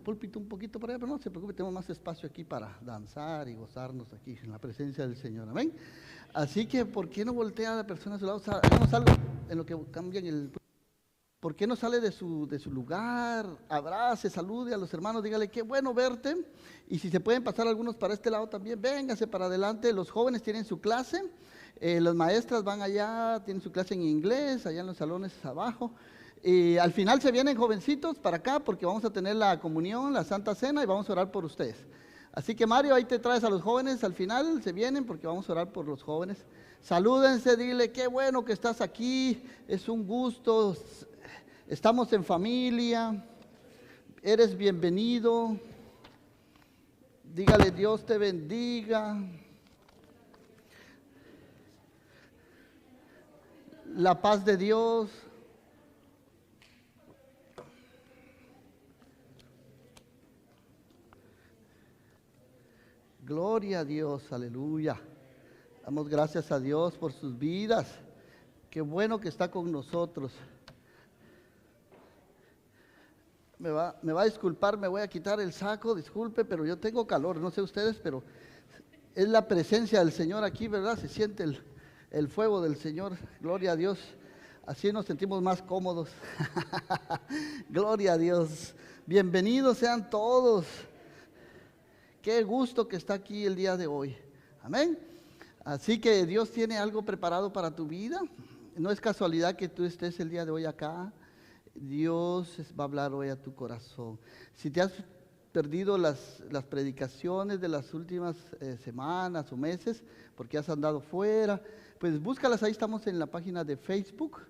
púlpito un poquito para allá, pero no se preocupe, tenemos más espacio aquí para danzar y gozarnos aquí en la presencia del Señor, amén. Así que, ¿por qué no voltea a la persona a su lado? Hagamos algo en lo que cambian el... ¿Por qué no sale de su lugar? Abrace, salude a los hermanos, dígale qué bueno verte. Y si se pueden pasar algunos para este lado también, véngase para adelante. Los jóvenes tienen su clase, las maestras van allá, tienen su clase en inglés, allá en los salones abajo. Y al final se vienen jovencitos para acá porque vamos a tener la comunión, la Santa Cena y vamos a orar por ustedes. Así que Mario, ahí te traes a los jóvenes, al final se vienen porque vamos a orar por los jóvenes. Salúdense, dile qué bueno que estás aquí, es un gusto. Estamos en familia, eres bienvenido, dígale Dios te bendiga, la paz de Dios. Gloria a Dios, aleluya. Damos gracias a Dios por sus vidas, qué bueno que está con nosotros. Me va a disculpar, me voy a quitar el saco, disculpe, pero yo tengo calor, no sé ustedes, pero es la presencia del Señor aquí, ¿verdad? Se siente el fuego del Señor, gloria a Dios, así nos sentimos más cómodos. Gloria a Dios, bienvenidos sean todos, qué gusto que está aquí el día de hoy, amén. Así que Dios tiene algo preparado para tu vida, no es casualidad que tú estés el día de hoy acá. Dios va a hablar hoy a tu corazón. Si te has perdido las predicaciones de las últimas semanas o meses, porque has andado fuera, pues búscalas, ahí estamos en la página de Facebook.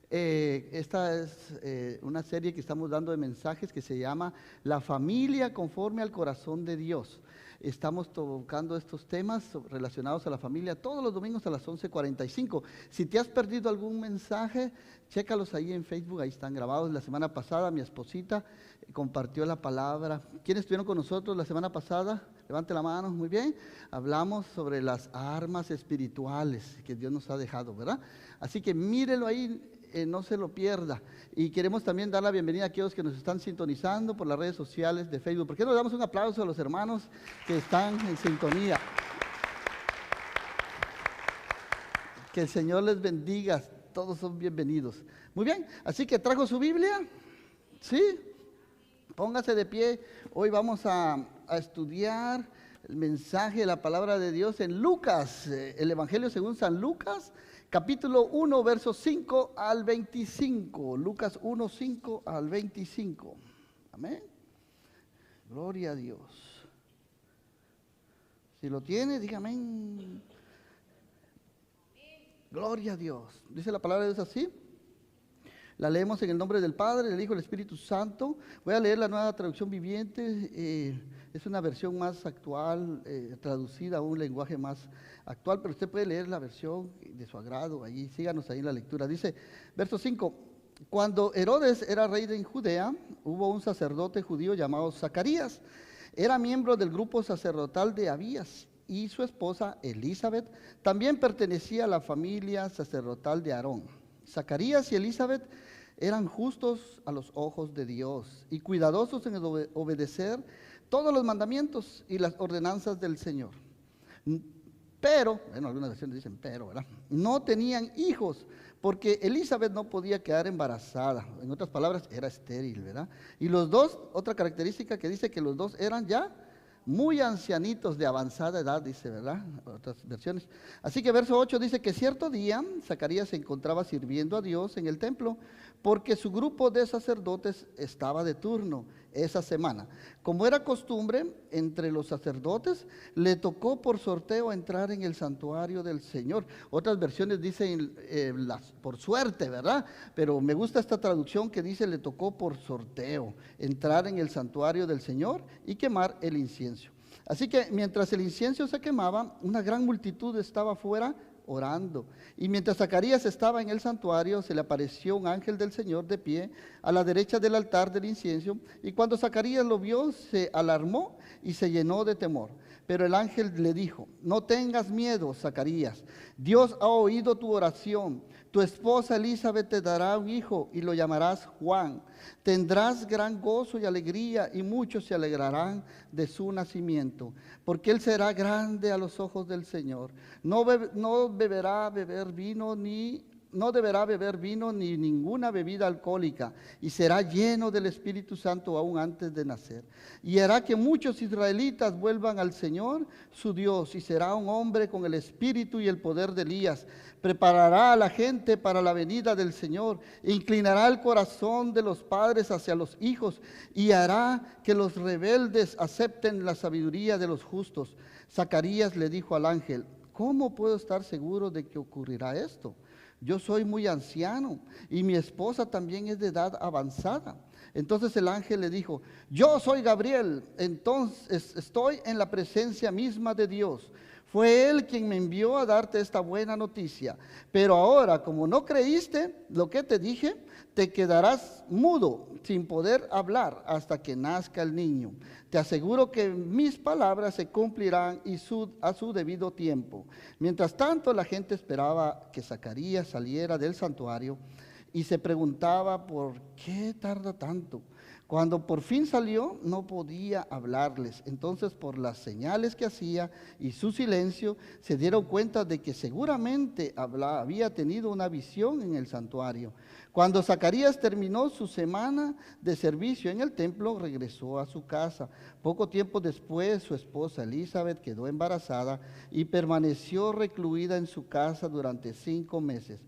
Esta es una serie que estamos dando de mensajes que se llama La familia conforme al corazón de Dios. Estamos tocando estos temas relacionados a la familia todos los domingos a las 11:45. Si te has perdido algún mensaje, chécalos ahí en Facebook, ahí están grabados. La semana pasada mi esposita compartió la palabra. ¿Quiénes estuvieron con nosotros la semana pasada? Levante la mano, muy bien. Hablamos sobre las armas espirituales que Dios nos ha dejado, ¿verdad? Así que mírelo ahí. No se lo pierda. Y queremos también dar la bienvenida a aquellos que nos están sintonizando por las redes sociales de Facebook. ¿Por qué no le damos un aplauso a los hermanos que están en sintonía? Que el Señor les bendiga, todos son bienvenidos. Muy bien, así que trajo su Biblia, ¿sí? Póngase de pie, hoy vamos a estudiar el mensaje de la palabra de Dios en Lucas, el Evangelio según San Lucas, capítulo 1, versos 5 al 25. Lucas 1, 5 al 25. Amén. Gloria a Dios. Si lo tiene, diga amén. Gloria a Dios. Dice la palabra de Dios así. La leemos en el nombre del Padre, del Hijo y del Espíritu Santo. Voy a leer la Nueva Traducción Viviente. Es una versión más actual, traducida a un lenguaje más actual, pero usted puede leer la versión de su agrado. Allí, síganos ahí en la lectura. Dice, verso 5. Cuando Herodes era rey de Judea, hubo un sacerdote judío llamado Zacarías. Era miembro del grupo sacerdotal de Abías. Y su esposa Elizabeth también pertenecía a la familia sacerdotal de Aarón. Zacarías y Elizabeth eran justos a los ojos de Dios y cuidadosos en obedecer todos los mandamientos y las ordenanzas del Señor. Pero, bueno, algunas versiones dicen pero, ¿verdad? No tenían hijos porque Elizabeth no podía quedar embarazada. En otras palabras, era estéril, ¿verdad? Y los dos, otra característica que dice que los dos eran ya muy ancianitos de avanzada edad, dice, ¿verdad? Otras versiones. Así que verso 8 dice que cierto día Zacarías se encontraba sirviendo a Dios en el templo porque su grupo de sacerdotes estaba de turno esa semana. Como era costumbre entre los sacerdotes, le tocó por sorteo entrar en el santuario del Señor. Otras versiones dicen por suerte, ¿verdad? Pero me gusta esta traducción que dice le tocó por sorteo entrar en el santuario del Señor y quemar el incienso. Así que mientras el incienso se quemaba, una gran multitud estaba afuera orando. Y mientras Zacarías estaba en el santuario, se le apareció un ángel del Señor de pie a la derecha del altar del incienso. Y cuando Zacarías lo vio, se alarmó y se llenó de temor. Pero el ángel le dijo: no tengas miedo, Zacarías. Dios ha oído tu oración. Tu esposa Elizabeth te dará un hijo y lo llamarás Juan. Tendrás gran gozo y alegría y muchos se alegrarán de su nacimiento, porque él será grande a los ojos del Señor. No deberá beber vino ni ninguna bebida alcohólica, y será lleno del Espíritu Santo aún antes de nacer. Y hará que muchos israelitas vuelvan al Señor, su Dios, y será un hombre con el espíritu y el poder de Elías. Preparará a la gente para la venida del Señor, e inclinará el corazón de los padres hacia los hijos, y hará que los rebeldes acepten la sabiduría de los justos. Zacarías le dijo al ángel: ¿cómo puedo estar seguro de que ocurrirá esto? Yo soy muy anciano y mi esposa también es de edad avanzada. Entonces el ángel le dijo: yo soy Gabriel, entonces estoy en la presencia misma de Dios. Fue Él quien me envió a darte esta buena noticia. Pero ahora, como no creíste lo que te dije, te quedarás mudo, sin poder hablar, hasta que nazca el niño. Te aseguro que mis palabras se cumplirán a su debido tiempo. Mientras tanto, la gente esperaba que Zacarías saliera del santuario y se preguntaba: ¿por qué tarda tanto? Cuando por fin salió, no podía hablarles. Entonces, por las señales que hacía y su silencio, se dieron cuenta de que seguramente había tenido una visión en el santuario. Cuando Zacarías terminó su semana de servicio en el templo, regresó a su casa. Poco tiempo después, su esposa Elizabeth quedó embarazada y permaneció recluida en su casa durante 5 meses.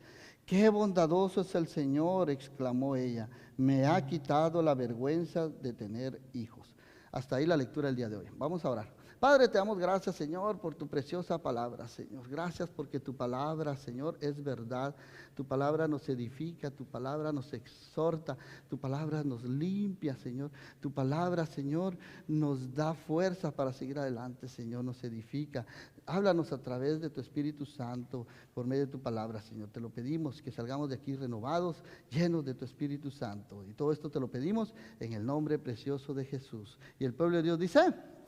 ¡Qué bondadoso es el Señor!, exclamó ella. Me ha quitado la vergüenza de tener hijos. Hasta ahí la lectura del día de hoy. Vamos a orar. Padre, te damos gracias, Señor, por tu preciosa palabra, Señor. Gracias porque tu palabra, Señor, es verdad. Tu palabra nos edifica, tu palabra nos exhorta, tu palabra nos limpia, Señor. Tu palabra, Señor, nos da fuerza para seguir adelante, Señor, nos edifica. Háblanos a través de tu Espíritu Santo, por medio de tu palabra, Señor. Te lo pedimos, que salgamos de aquí renovados, llenos de tu Espíritu Santo. Y todo esto te lo pedimos en el nombre precioso de Jesús. Y el pueblo de Dios dice: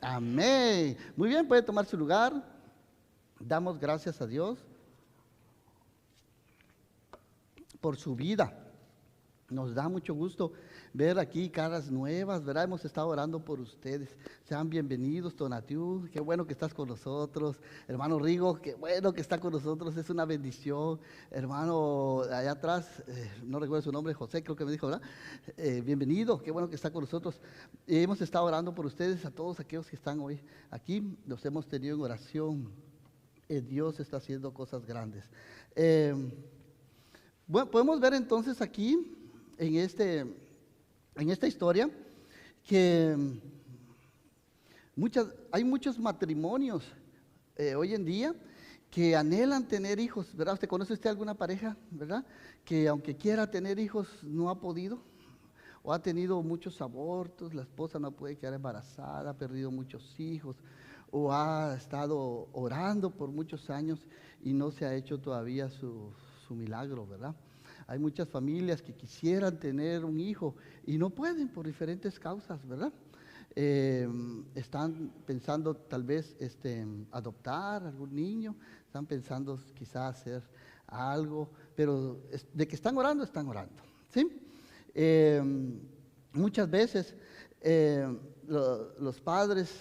amén. Muy bien, puede tomar su lugar. Damos gracias a Dios por su vida. Nos da mucho gusto ver aquí caras nuevas, ¿verdad? Hemos estado orando por ustedes. Sean bienvenidos, Tonatiu, qué bueno que estás con nosotros. Hermano Rigo, qué bueno que está con nosotros, es una bendición. Hermano allá atrás, no recuerdo su nombre, José, creo que me dijo, ¿verdad? Bienvenido, qué bueno que está con nosotros. Hemos estado orando por ustedes, a todos aquellos que están hoy aquí, los hemos tenido en oración. Dios está haciendo cosas grandes. Bueno, podemos ver entonces aquí, en esta historia, que hay muchos matrimonios hoy en día que anhelan tener hijos, ¿verdad? ¿Conoce usted alguna pareja, verdad? Que aunque quiera tener hijos no ha podido, o ha tenido muchos abortos, la esposa no puede quedar embarazada, ha perdido muchos hijos, o ha estado orando por muchos años y no se ha hecho todavía su milagro, ¿verdad? Hay muchas familias que quisieran tener un hijo y no pueden por diferentes causas, ¿verdad? Están pensando tal vez adoptar algún niño, están pensando quizás hacer algo, pero de que están orando, ¿sí? Muchas veces los padres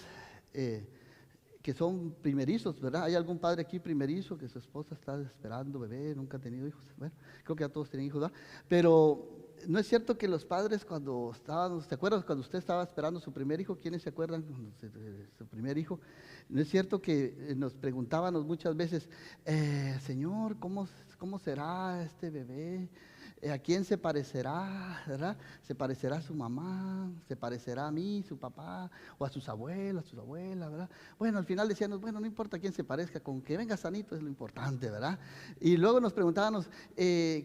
que son primerizos, ¿verdad? ¿Hay algún padre aquí primerizo que su esposa está esperando bebé, nunca ha tenido hijos? Bueno, creo que ya todos tienen hijos, ¿verdad? Pero no es cierto que los padres cuando estaban, ¿te acuerdas cuando usted estaba esperando su primer hijo? ¿Quiénes se acuerdan de su primer hijo? No es cierto que nos preguntábamos muchas veces: Señor, ¿cómo será este bebé? ¿A quién se parecerá, verdad? ¿Se parecerá a su mamá? ¿Se parecerá a mí, su papá? ¿O a sus abuelas, verdad? Bueno, al final decíamos, bueno, no importa a quién se parezca, con que venga sanito es lo importante, ¿verdad? Y luego nos preguntábamos,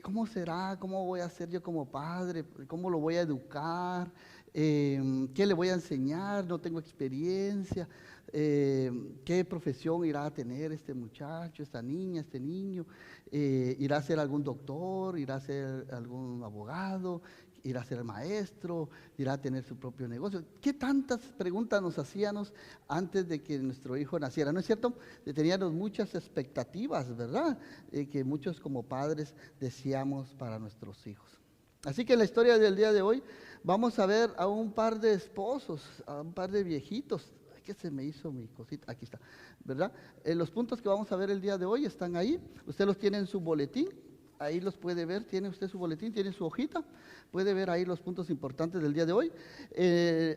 ¿cómo será? ¿Cómo voy a ser yo como padre? ¿Cómo lo voy a educar? ¿Qué le voy a enseñar? No tengo experiencia. ¿Qué profesión irá a tener este muchacho, esta niña, este niño? ¿Irá a ser algún doctor? ¿Irá a ser algún abogado? irá a ser maestro, irá a tener su propio negocio. ¿Qué tantas preguntas nos hacíamos antes de que nuestro hijo naciera? ¿No es cierto? Teníamos muchas expectativas, ¿verdad? Que muchos como padres deseamos para nuestros hijos. Así que en la historia del día de hoy vamos a ver a un par de esposos, a un par de viejitos. ¿Qué se me hizo mi cosita? Aquí está, ¿verdad? Los puntos que vamos a ver el día de hoy están ahí. Usted los tiene en su boletín. Ahí los puede ver, tiene usted su boletín, tiene su hojita, puede ver ahí los puntos importantes del día de hoy.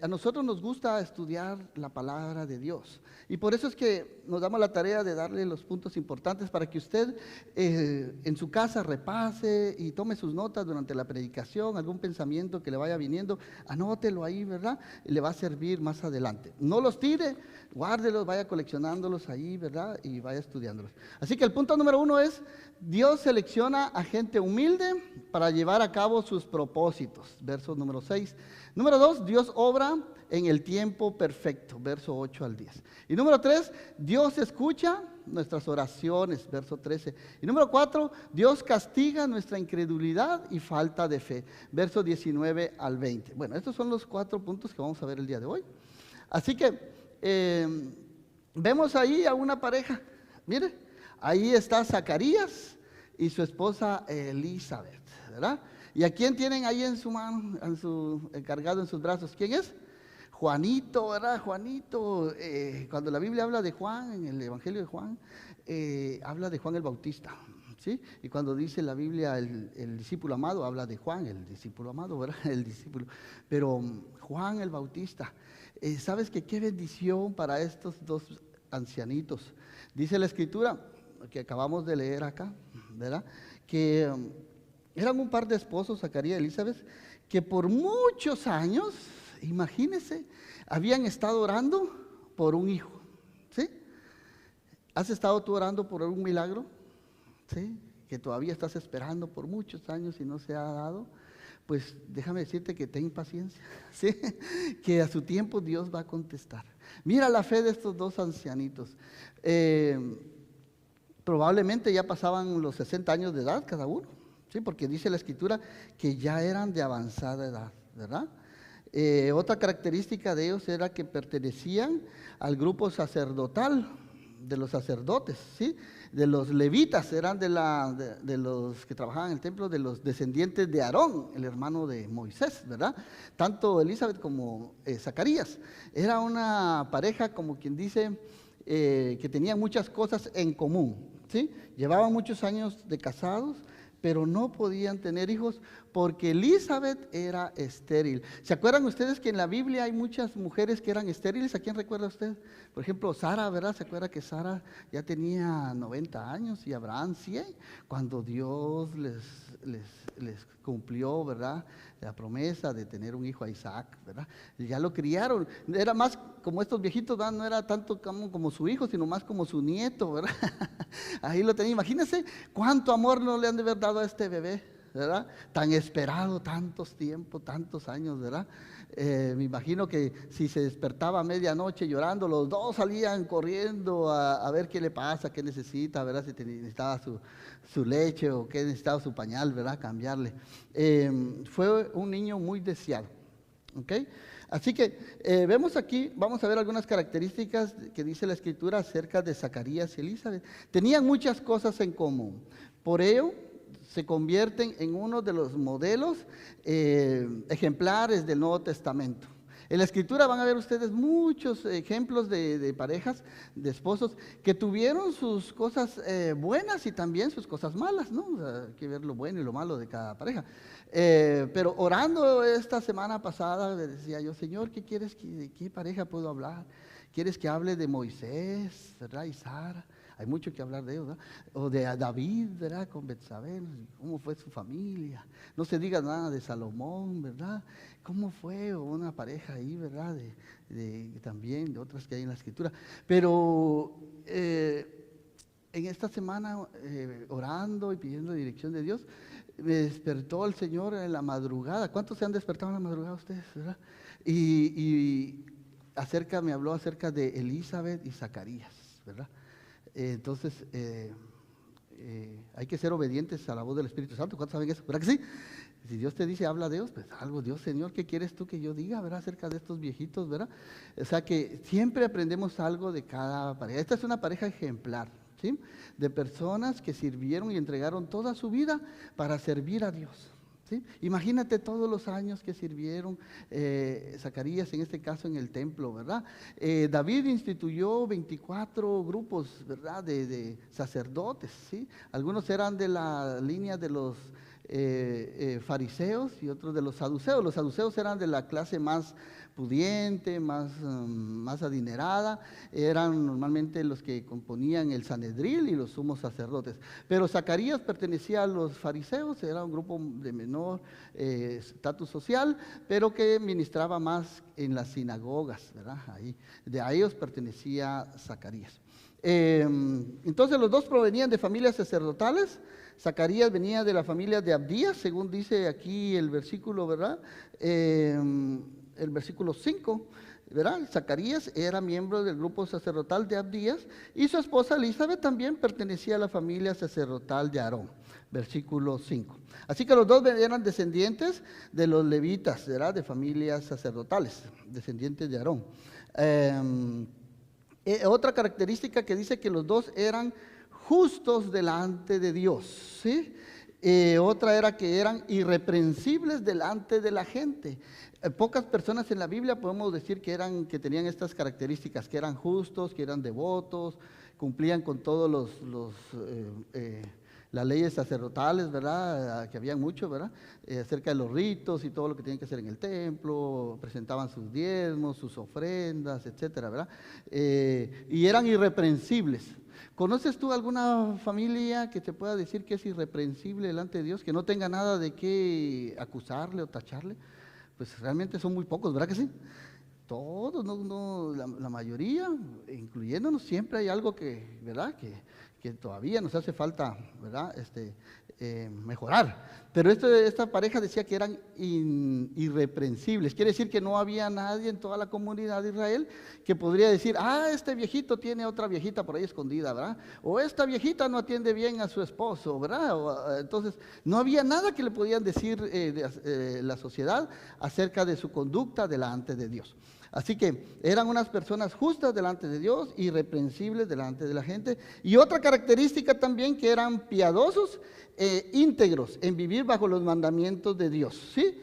A nosotros nos gusta estudiar la palabra de Dios y por eso es que nos damos la tarea de darle los puntos importantes para que usted en su casa repase y tome sus notas durante la predicación, algún pensamiento que le vaya viniendo, anótelo ahí, ¿verdad? Y le va a servir más adelante. No los tire, guárdelos, vaya coleccionándolos ahí, ¿verdad? Y vaya estudiándolos. Así que el punto número 1 es: Dios selecciona a gente humilde para llevar a cabo sus propósitos, verso número 6. Número 2, Dios obra en el tiempo perfecto, verso 8 al 10. Y número 3, Dios escucha nuestras oraciones, verso 13. Y número 4, Dios castiga nuestra incredulidad y falta de fe, verso 19 al 20. Bueno, estos son los 4 puntos que vamos a ver el día de hoy. Así que vemos ahí a una pareja, mire. Ahí está Zacarías y su esposa Elizabeth, ¿verdad? ¿Y a quién tienen ahí en su mano, encargado en sus brazos? ¿Quién es? Juanito, ¿verdad? Juanito, cuando la Biblia habla de Juan, en el Evangelio de Juan, habla de Juan el Bautista, ¿sí? Y cuando dice la Biblia el discípulo amado, habla de Juan, el discípulo amado, ¿verdad? El discípulo. Pero Juan el Bautista, ¿sabes qué bendición para estos dos ancianitos? Dice la Escritura, que acabamos de leer acá, ¿verdad? Que eran un par de esposos, Zacarías y Elizabeth, que por muchos años, imagínense, habían estado orando por un hijo, ¿sí? ¿Has estado tú orando por un milagro? ¿Sí? Que todavía estás esperando por muchos años y no se ha dado. Pues déjame decirte que ten paciencia, ¿sí? Que a su tiempo Dios va a contestar. Mira la fe de estos dos ancianitos. Probablemente ya pasaban los 60 años de edad cada uno, ¿sí? Porque dice la Escritura que ya eran de avanzada edad, ¿verdad? Otra característica de ellos era que pertenecían al grupo sacerdotal de los sacerdotes, ¿sí? De los levitas, eran de los que trabajaban en el templo, de los descendientes de Aarón, el hermano de Moisés, ¿verdad? Tanto Elizabeth como Zacarías. Era una pareja, como quien dice, que tenían muchas cosas en común, ¿sí? Llevaban muchos años de casados, pero no podían tener hijos porque Elizabeth era estéril. ¿Se acuerdan ustedes que en la Biblia hay muchas mujeres que eran estériles? ¿A quién recuerda usted? Por ejemplo, Sara, ¿verdad? ¿Se acuerda que Sara ya tenía 90 años y Abraham 100? Cuando Dios les cumplió, ¿verdad?, la promesa de tener un hijo a Isaac, ¿verdad? Ya lo criaron. Era más como estos viejitos, ¿verdad? No era tanto como su hijo, sino más como su nieto, ¿verdad? Ahí lo tenía. Imagínense cuánto amor no le han de haber dado a este bebé, ¿verdad? Tan esperado, tantos tiempos, tantos años, ¿verdad? Me imagino que si se despertaba a medianoche llorando, los dos salían corriendo a ver qué le pasa, qué necesita, ¿verdad? Si necesitaba su leche o qué necesitaba su pañal, ¿verdad? Cambiarle. Fue un niño muy deseado, ¿ok? Así que vemos aquí, vamos a ver algunas características que dice la Escritura acerca de Zacarías y Elizabeth. Tenían muchas cosas en común. Por ello, se convierten en uno de los modelos ejemplares del Nuevo Testamento. En la Escritura van a ver ustedes muchos ejemplos de parejas, de esposos, que tuvieron sus cosas buenas y también sus cosas malas, ¿no? O sea, hay que ver lo bueno y lo malo de cada pareja. Pero orando esta semana pasada, decía yo, Señor, ¿qué quieres? ¿De qué pareja puedo hablar? ¿Quieres que hable de Moisés, verdad, y Sara? Hay mucho que hablar de ellos, ¿verdad? O de David, ¿verdad? Con Betsabé, cómo fue su familia. No se diga nada de Salomón, ¿verdad? ¿Cómo fue una pareja ahí, ¿verdad? También de otras que hay en la Escritura. Pero en esta semana, orando y pidiendo dirección de Dios, me despertó el Señor en la madrugada. ¿Cuántos se han despertado en la madrugada ustedes, verdad? Y me habló acerca de Elizabeth y Zacarías, ¿verdad? Entonces, hay que ser obedientes a la voz del Espíritu Santo. ¿Cuántos saben eso? ¿Verdad que sí? Si Dios te dice, habla a Dios, pues algo, Dios, Señor, ¿qué quieres tú que yo diga, verdad, acerca de estos viejitos, verdad? O sea que siempre aprendemos algo de cada pareja. Esta es una pareja ejemplar, ¿sí? De personas que sirvieron y entregaron toda su vida para servir a Dios. ¿Sí? Imagínate todos los años que sirvieron Zacarías, en este caso en el templo, ¿verdad? David instituyó 24 grupos, ¿verdad? De sacerdotes, ¿sí? Algunos eran de la línea de los fariseos y otros de los saduceos. Los saduceos eran de la clase más pudiente, más adinerada, eran normalmente los que componían el Sanedril y los sumos sacerdotes. Pero Zacarías pertenecía a los fariseos, era un grupo de menor estatus social, pero que ministraba más en las sinagogas, ¿verdad? Ahí, de a ellos pertenecía Zacarías. Entonces los dos provenían de familias sacerdotales. Zacarías venía de la familia de Abdías, según dice aquí el versículo, ¿verdad? El versículo 5, ¿verdad? Zacarías era miembro del grupo sacerdotal de Abdías y su esposa Elizabeth también pertenecía a la familia sacerdotal de Aarón, versículo 5. Así que los dos eran descendientes de los levitas, ¿verdad? De familias sacerdotales, descendientes de Aarón. Otra característica que dice que los dos eran justos delante de Dios, ¿sí? Otra era que eran irreprensibles delante de la gente. Pocas personas en la Biblia podemos decir que tenían estas características, que eran justos, que eran devotos, cumplían con todos las leyes sacerdotales, ¿verdad? Que habían mucho, ¿verdad? Acerca de los ritos y todo lo que tenían que hacer en el templo, presentaban sus diezmos, sus ofrendas, etcétera, ¿verdad? Y eran irreprensibles. ¿Conoces tú alguna familia que te pueda decir que es irreprensible delante de Dios, que no tenga nada de qué acusarle o tacharle? Pues realmente son muy pocos, ¿verdad que sí? Todos, la mayoría, incluyéndonos, siempre hay algo que, ¿verdad? Que todavía nos hace falta, ¿verdad? Mejorar. Pero esta pareja decía que eran irreprensibles. Quiere decir que no había nadie en toda la comunidad de Israel que podría decir, este viejito tiene otra viejita por ahí escondida, ¿verdad? O esta viejita no atiende bien a su esposo, ¿verdad? Entonces, no había nada que le podían decir la sociedad acerca de su conducta delante de Dios. Así que eran unas personas justas delante de Dios, irreprensibles delante de la gente. Y otra característica también, que eran piadosos e íntegros en vivir bajo los mandamientos de Dios, ¿sí?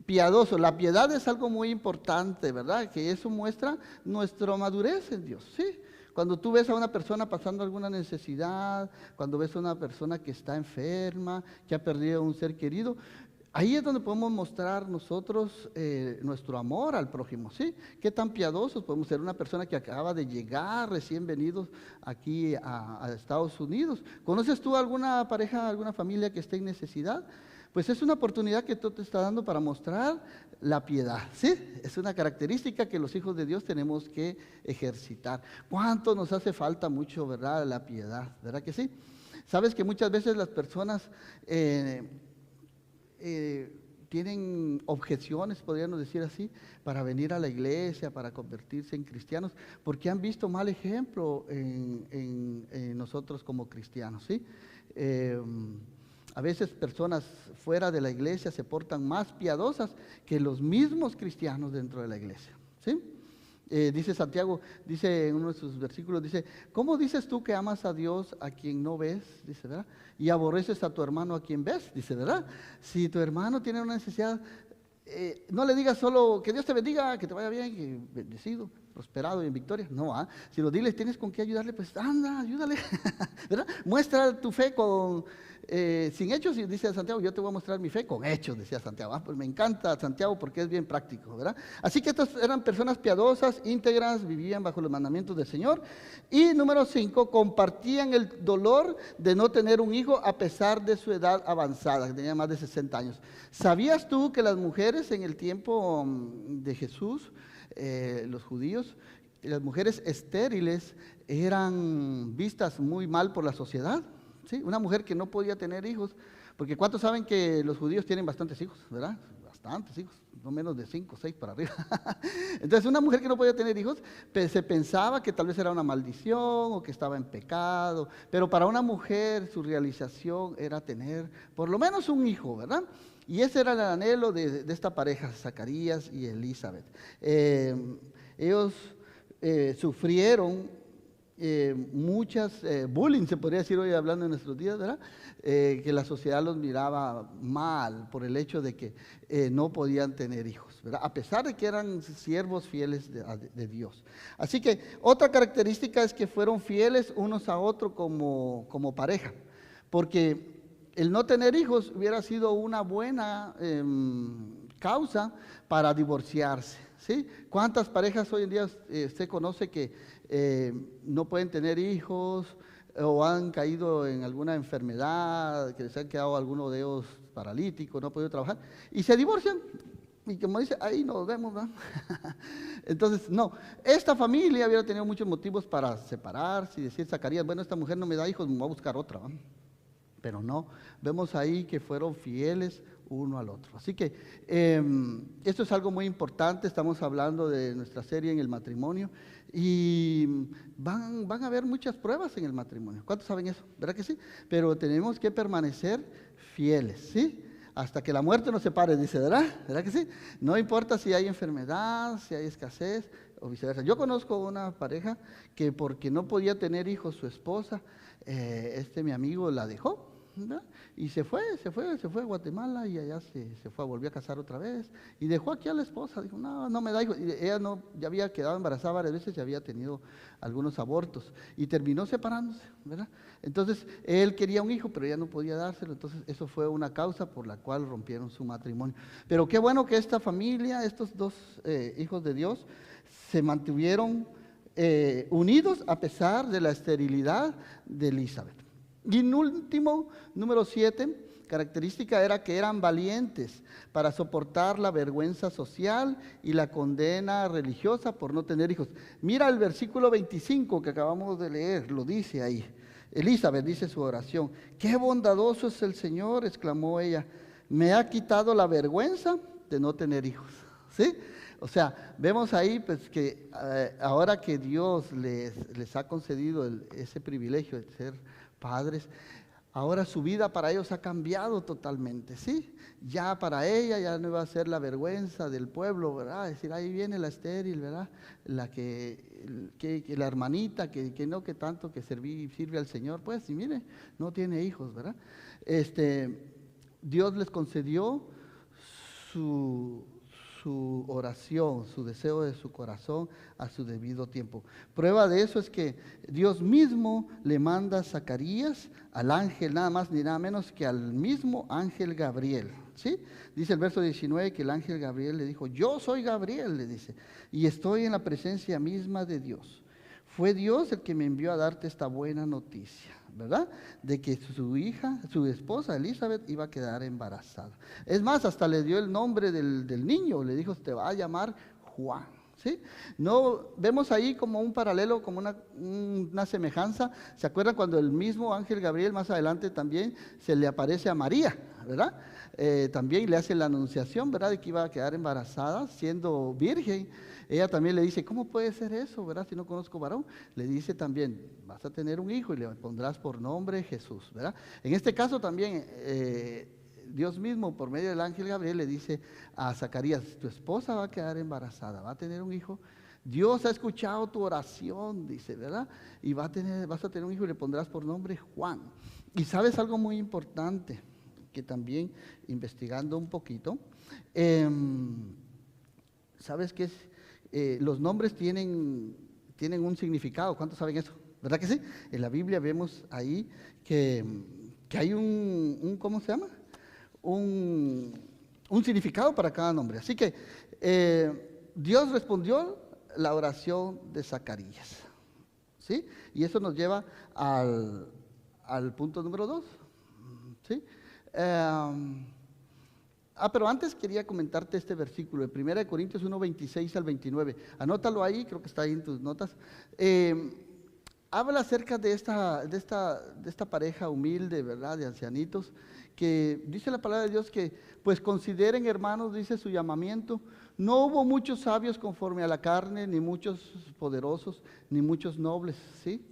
Piadoso, la piedad es algo muy importante, ¿verdad? Que eso muestra nuestra madurez en Dios, ¿sí? Cuando tú ves a una persona pasando alguna necesidad, cuando ves a una persona que está enferma, que ha perdido un ser querido, ahí es donde podemos mostrar nosotros nuestro amor al prójimo, ¿sí? Qué tan piadosos podemos ser. Una persona que acaba de llegar, recién venidos aquí a Estados Unidos. ¿Conoces tú alguna pareja, alguna familia que esté en necesidad? Pues es una oportunidad que Dios te está dando para mostrar la piedad, ¿sí? Es una característica que los hijos de Dios tenemos que ejercitar. ¿Cuánto nos hace falta mucho, verdad, la piedad? ¿Verdad que sí? Sabes que muchas veces las personas tienen objeciones, podríamos decir así, para venir a la iglesia, para convertirse en cristianos, porque han visto mal ejemplo en nosotros como cristianos, ¿sí? A veces personas fuera de la iglesia se portan más piadosas que los mismos cristianos dentro de la iglesia, ¿sí? Dice Santiago, dice en uno de sus versículos, dice, ¿cómo dices tú que amas a Dios a quien no ves? Dice, ¿verdad? Y aborreces a tu hermano a quien ves, dice, ¿verdad? Si tu hermano tiene una necesidad, no le digas solo que Dios te bendiga, que te vaya bien, que bendecido, prosperado y en victoria. No, si lo diles, tienes con qué ayudarle, pues anda, ayúdale, ¿verdad? Muestra tu fe sin hechos, y dice Santiago, yo te voy a mostrar mi fe con hechos, decía Santiago. Pues me encanta Santiago porque es bien práctico, ¿verdad? Así que estas eran personas piadosas, íntegras, vivían bajo los mandamientos del Señor. Y número 5, compartían el dolor de no tener un hijo a pesar de su edad avanzada, que tenía más de 60 años. ¿Sabías tú que las mujeres en el tiempo de Jesús, los judíos, las mujeres estériles eran vistas muy mal por la sociedad? ¿Sí? Una mujer que no podía tener hijos, porque ¿cuántos saben que los judíos tienen bastantes hijos, verdad? bastantes hijos, no menos de 5 o 6 para arriba. Entonces una mujer que no podía tener hijos, se pensaba que tal vez era una maldición o que estaba en pecado, pero para una mujer su realización era tener por lo menos un hijo, ¿verdad? Y ese era el anhelo de esta pareja, Zacarías y Elizabeth. Ellos sufrieron muchas bullying, se podría decir hoy hablando en nuestros días, ¿verdad? Que la sociedad los miraba mal por el hecho de que no podían tener hijos, ¿verdad? A pesar de que eran siervos fieles de Dios. Así que otra característica es que fueron fieles unos a otros como pareja, porque el no tener hijos hubiera sido una buena causa para divorciarse, ¿sí? ¿Cuántas parejas hoy en día usted conoce que no pueden tener hijos o han caído en alguna enfermedad, que les han quedado alguno de ellos paralíticos, no han podido trabajar y se divorcian? Y como dice, ahí nos vemos, ¿no? Entonces, no, esta familia hubiera tenido muchos motivos para separarse y decir, Zacarías, bueno, esta mujer no me da hijos, me voy a buscar otra, ¿no? Pero no, vemos ahí que fueron fieles uno al otro. Así que esto es algo muy importante, estamos hablando de nuestra serie en el matrimonio y van a haber muchas pruebas en el matrimonio. ¿Cuántos saben eso? ¿Verdad que sí? Pero tenemos que permanecer fieles, ¿sí? Hasta que la muerte nos separe, dice, ¿verdad? ¿Verdad que sí? No importa si hay enfermedad, si hay escasez o viceversa. Yo conozco una pareja que porque no podía tener hijos su esposa, mi amigo la dejó, ¿verdad? Y se fue a Guatemala y allá se fue, volvió a casar otra vez y dejó aquí a la esposa. Dijo, no me da hijos. Y ella ya había quedado embarazada varias veces, ya había tenido algunos abortos y terminó separándose, ¿verdad? Entonces él quería un hijo, pero ella no podía dárselo. Entonces eso fue una causa por la cual rompieron su matrimonio. Pero qué bueno que esta familia, estos dos hijos de Dios, se mantuvieron unidos a pesar de la esterilidad de Elizabeth. Y en último, número 7, característica era que eran valientes para soportar la vergüenza social y la condena religiosa por no tener hijos. Mira el versículo 25 que acabamos de leer, lo dice ahí. Elizabeth dice su oración, qué bondadoso es el Señor, exclamó ella, me ha quitado la vergüenza de no tener hijos. ¿Sí? O sea, vemos ahí pues que ahora que Dios les ha concedido ese privilegio de ser padres, ahora su vida para ellos ha cambiado totalmente, ¿sí? Ya para ella ya no va a ser la vergüenza del pueblo, ¿verdad? Es decir, ahí viene la estéril, ¿verdad? La la hermanita que no, que tanto que sirve al Señor, pues, y mire, no tiene hijos, ¿verdad? Dios les concedió su oración, su deseo de su corazón a su debido tiempo. Prueba de eso es que Dios mismo le manda a Zacarías al ángel, nada más ni nada menos que al mismo ángel Gabriel, ¿sí? Dice el verso 19 que el ángel Gabriel le dijo, yo soy Gabriel, le dice, y estoy en la presencia misma de Dios. Fue Dios el que me envió a darte esta buena noticia, ¿verdad? De que su esposa Elizabeth iba a quedar embarazada. Es más, hasta le dio el nombre del niño, le dijo, te va a llamar Juan, ¿sí? No, vemos ahí como un paralelo, como una semejanza. ¿Se acuerdan cuando el mismo ángel Gabriel más adelante también se le aparece a María, ¿verdad? También le hace la anunciación, ¿verdad? De que iba a quedar embarazada siendo virgen. Ella también le dice, ¿cómo puede ser eso, verdad? Si no conozco varón. Le dice también, vas a tener un hijo y le pondrás por nombre Jesús, ¿verdad? En este caso también Dios mismo por medio del ángel Gabriel le dice a Zacarías, tu esposa va a quedar embarazada, va a tener un hijo. Dios ha escuchado tu oración, dice, ¿verdad? Y vas a tener un hijo y le pondrás por nombre Juan. Y sabes algo muy importante, que también investigando un poquito, ¿sabes qué es? Los nombres tienen un significado. ¿Cuántos saben eso? ¿Verdad que sí? En la Biblia vemos ahí que hay ¿cómo se llama? Un significado para cada nombre. Así que Dios respondió la oración de Zacarías, ¿sí? Y eso nos lleva al punto número 2, ¿sí? Pero antes quería comentarte este versículo de 1 Corintios 1, 26 al 29. Anótalo ahí, creo que está ahí en tus notas. habla acerca de esta pareja humilde, ¿verdad? De ancianitos, que dice la palabra de Dios que, pues consideren, hermanos, dice su llamamiento, no hubo muchos sabios conforme a la carne, ni muchos poderosos, ni muchos nobles, ¿sí?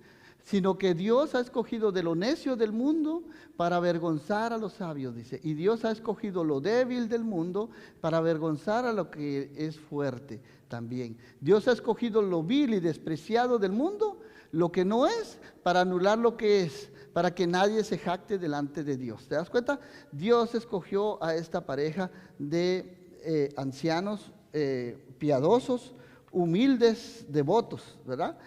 Sino que Dios ha escogido de lo necio del mundo para avergonzar a los sabios, dice. Y Dios ha escogido lo débil del mundo para avergonzar a lo que es fuerte también. Dios ha escogido lo vil y despreciado del mundo, lo que no es, para anular lo que es, para que nadie se jacte delante de Dios. ¿Te das cuenta? Dios escogió a esta pareja de ancianos piadosos, humildes, devotos, ¿verdad?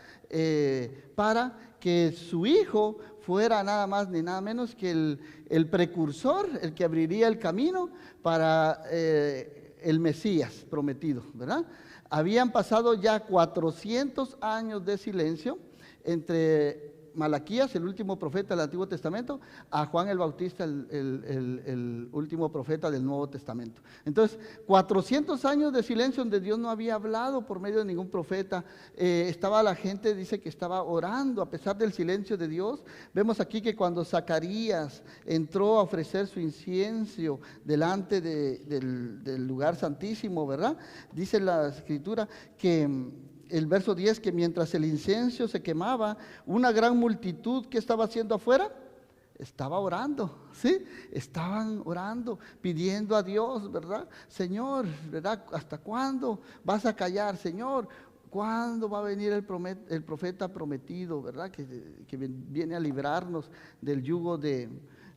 Para que su hijo fuera nada más ni nada menos que el precursor, el que abriría el camino para el Mesías prometido, ¿verdad? Habían pasado ya 400 años de silencio entre Malaquías, el último profeta del Antiguo Testamento, a Juan el Bautista, el último profeta del Nuevo Testamento. Entonces, 400 años de silencio donde Dios no había hablado por medio de ningún profeta. Estaba la gente, dice que estaba orando a pesar del silencio de Dios. Vemos aquí que cuando Zacarías entró a ofrecer su incienso delante del lugar santísimo, ¿verdad? Dice la Escritura que el verso 10, que mientras el incienso se quemaba, una gran multitud que estaba haciendo afuera, estaba orando, ¿sí? Estaban orando, pidiendo a Dios, ¿verdad? Señor, ¿verdad? ¿Hasta cuándo vas a callar, Señor? ¿Cuándo va a venir el profeta prometido, ¿verdad? Que viene a librarnos del yugo de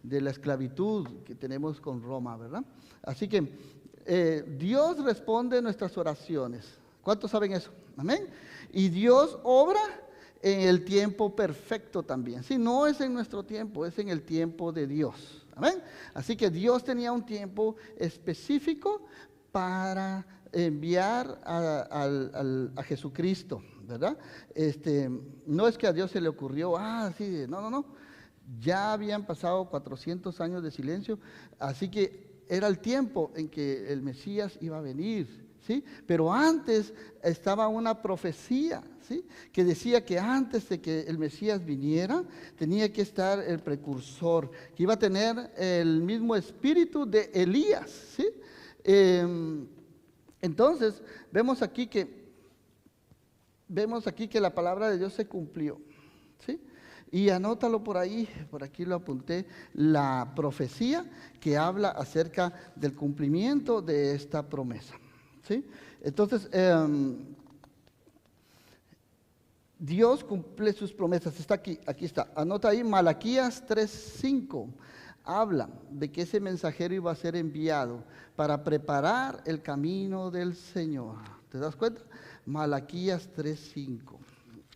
la esclavitud que tenemos con Roma, ¿verdad? Así que Dios responde nuestras oraciones. ¿Cuántos saben eso? Amén. Y Dios obra en el tiempo perfecto también. Si no es en nuestro tiempo, es en el tiempo de Dios. Amén. Así que Dios tenía un tiempo específico para enviar a Jesucristo, ¿verdad? No es que a Dios se le ocurrió, sí, no. Ya habían pasado 400 años de silencio, así que era el tiempo en que el Mesías iba a venir. ¿Sí? Pero antes estaba una profecía, ¿sí? Que decía que antes de que el Mesías viniera, tenía que estar el precursor, que iba a tener el mismo espíritu de Elías, ¿sí? Entonces, vemos aquí que la palabra de Dios se cumplió, ¿sí? Y anótalo por ahí, por aquí lo apunté, la profecía que habla acerca del cumplimiento de esta promesa. ¿Sí? Entonces, Dios cumple sus promesas. Está aquí está. Anota ahí, Malaquías 3:5. Habla de que ese mensajero iba a ser enviado para preparar el camino del Señor. ¿Te das cuenta? Malaquías 3:5.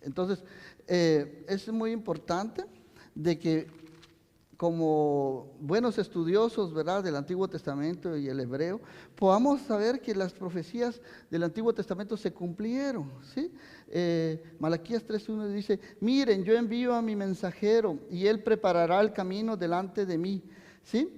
Entonces, es muy importante de que como buenos estudiosos, ¿verdad?, del Antiguo Testamento y el hebreo, podamos saber que las profecías del Antiguo Testamento se cumplieron, ¿sí? Malaquías 3:1 dice, miren, yo envío a mi mensajero y él preparará el camino delante de mí, ¿sí?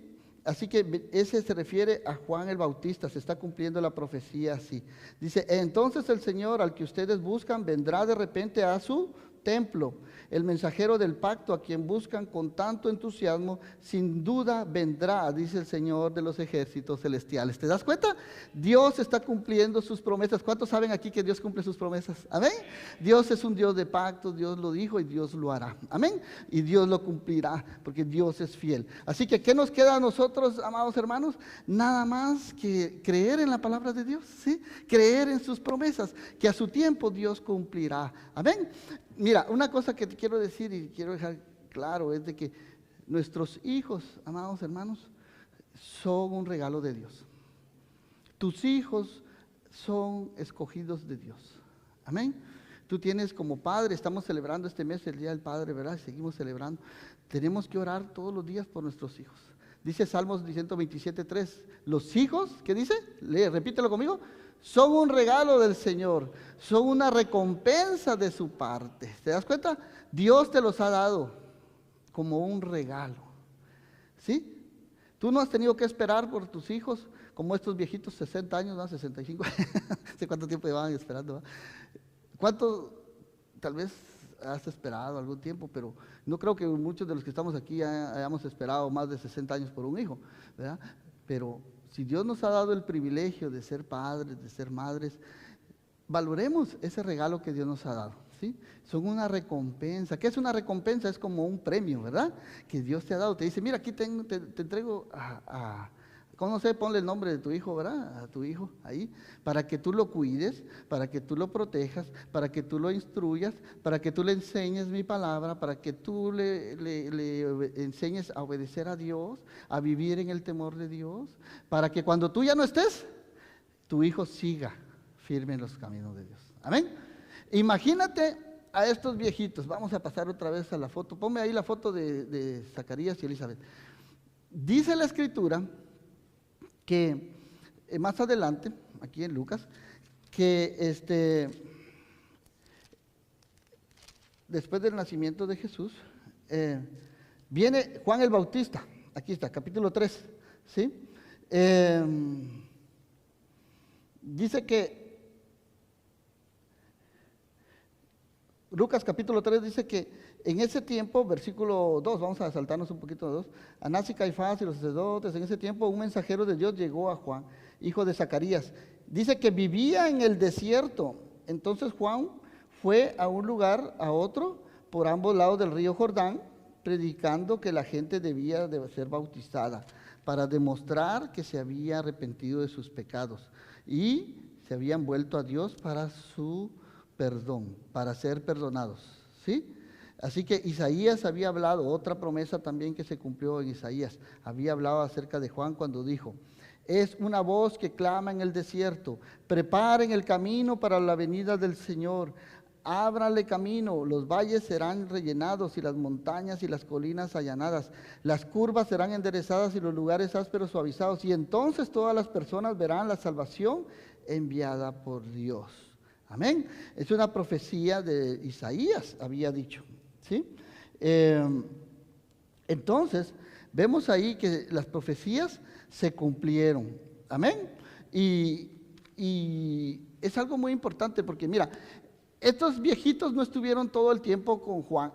Así que ese se refiere a Juan el Bautista, se está cumpliendo la profecía así. Dice, entonces el Señor al que ustedes buscan vendrá de repente a su templo. El mensajero del pacto a quien buscan con tanto entusiasmo, sin duda vendrá, dice el Señor de los ejércitos celestiales. ¿Te das cuenta? Dios está cumpliendo sus promesas. ¿Cuántos saben aquí que Dios cumple sus promesas? Amén. Dios es un Dios de pacto, Dios lo dijo y Dios lo hará. Amén. Y Dios lo cumplirá porque Dios es fiel. Así que, ¿qué nos queda a nosotros, amados hermanos? Nada más que creer en la palabra de Dios, ¿sí? Creer en sus promesas, que a su tiempo Dios cumplirá. Amén. Mira, una cosa que te quiero decir y quiero dejar claro es de que nuestros hijos, amados hermanos, son un regalo de Dios. Tus hijos son escogidos de Dios. Amén. Tú tienes como padre, estamos celebrando este mes el Día del Padre, ¿verdad? Seguimos celebrando. Tenemos que orar todos los días por nuestros hijos. Dice Salmos 127:3, los hijos, ¿qué dice? Lee, repítelo conmigo. Son un regalo del Señor, son una recompensa de su parte. ¿Te das cuenta? Dios te los ha dado como un regalo. ¿Sí? Tú no has tenido que esperar por tus hijos como estos viejitos, 60 años, ¿no? 65. No sé cuánto tiempo llevaban esperando, ¿no? ¿Cuánto tal vez has esperado algún tiempo, pero no creo que muchos de los que estamos aquí hayamos esperado más de 60 años por un hijo, ¿verdad? Pero si Dios nos ha dado el privilegio de ser padres, de ser madres, valoremos ese regalo que Dios nos ha dado, ¿sí? Son una recompensa. ¿Qué es una recompensa? Es como un premio, ¿verdad? Que Dios te ha dado. Te dice, mira, aquí te entrego ¿cómo no sé? Ponle el nombre de tu hijo, ¿verdad? A tu hijo ahí, para que tú lo cuides, para que tú lo protejas, para que tú lo instruyas, para que tú le enseñes mi palabra, para que tú le enseñes a obedecer a Dios, a vivir en el temor de Dios, para que cuando tú ya no estés, tu hijo siga firme en los caminos de Dios. Amén. Imagínate a estos viejitos. Vamos a pasar otra vez a la foto. Ponme ahí la foto de Zacarías y Elizabeth. Dice la Escritura que más adelante, aquí en Lucas, que después del nacimiento de Jesús, viene Juan el Bautista. Aquí está, capítulo 3, ¿sí? Dice que Lucas capítulo 3 dice que en ese tiempo, versículo 2, vamos a saltarnos un poquito de 2, Anás y Caifás y los sacerdotes, en ese tiempo un mensajero de Dios llegó a Juan, hijo de Zacarías. Dice que vivía en el desierto. Entonces Juan fue a un lugar, a otro, por ambos lados del río Jordán, predicando que la gente debía de ser bautizada para demostrar que se había arrepentido de sus pecados y se habían vuelto a Dios para su perdón, para ser perdonados, ¿sí? Así que Isaías había hablado, otra promesa también que se cumplió en Isaías, había hablado acerca de Juan cuando dijo, es una voz que clama en el desierto, preparen el camino para la venida del Señor, ábranle camino, los valles serán rellenados y las montañas y las colinas allanadas, las curvas serán enderezadas y los lugares ásperos suavizados, y entonces todas las personas verán la salvación enviada por Dios. Amén. Es una profecía de Isaías, había dicho, ¿sí? Entonces, vemos ahí que las profecías se cumplieron. Amén. Y es algo muy importante porque, mira, estos viejitos no estuvieron todo el tiempo con Juan,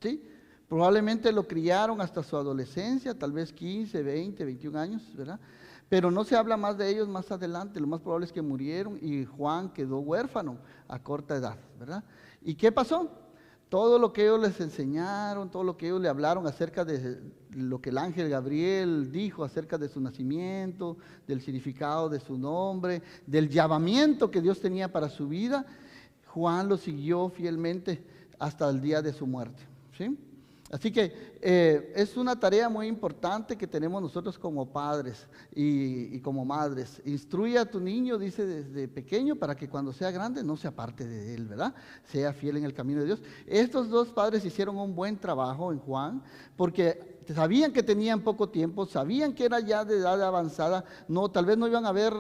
¿sí? Probablemente lo criaron hasta su adolescencia, tal vez 15, 20, 21 años, ¿verdad? Pero no se habla más de ellos más adelante, lo más probable es que murieron y Juan quedó huérfano a corta edad, ¿verdad? ¿Y qué pasó? Todo lo que ellos les enseñaron, todo lo que ellos le hablaron acerca de lo que el ángel Gabriel dijo acerca de su nacimiento, del significado de su nombre, del llamamiento que Dios tenía para su vida, Juan lo siguió fielmente hasta el día de su muerte, ¿sí? Así que es una tarea muy importante que tenemos nosotros como padres y como madres. Instruye a tu niño, dice, desde pequeño para que cuando sea grande no se aparte de él, ¿verdad? Sea fiel en el camino de Dios. Estos dos padres hicieron un buen trabajo en Juan porque sabían que tenían poco tiempo, sabían que era ya de edad avanzada, no, tal vez no iban a ver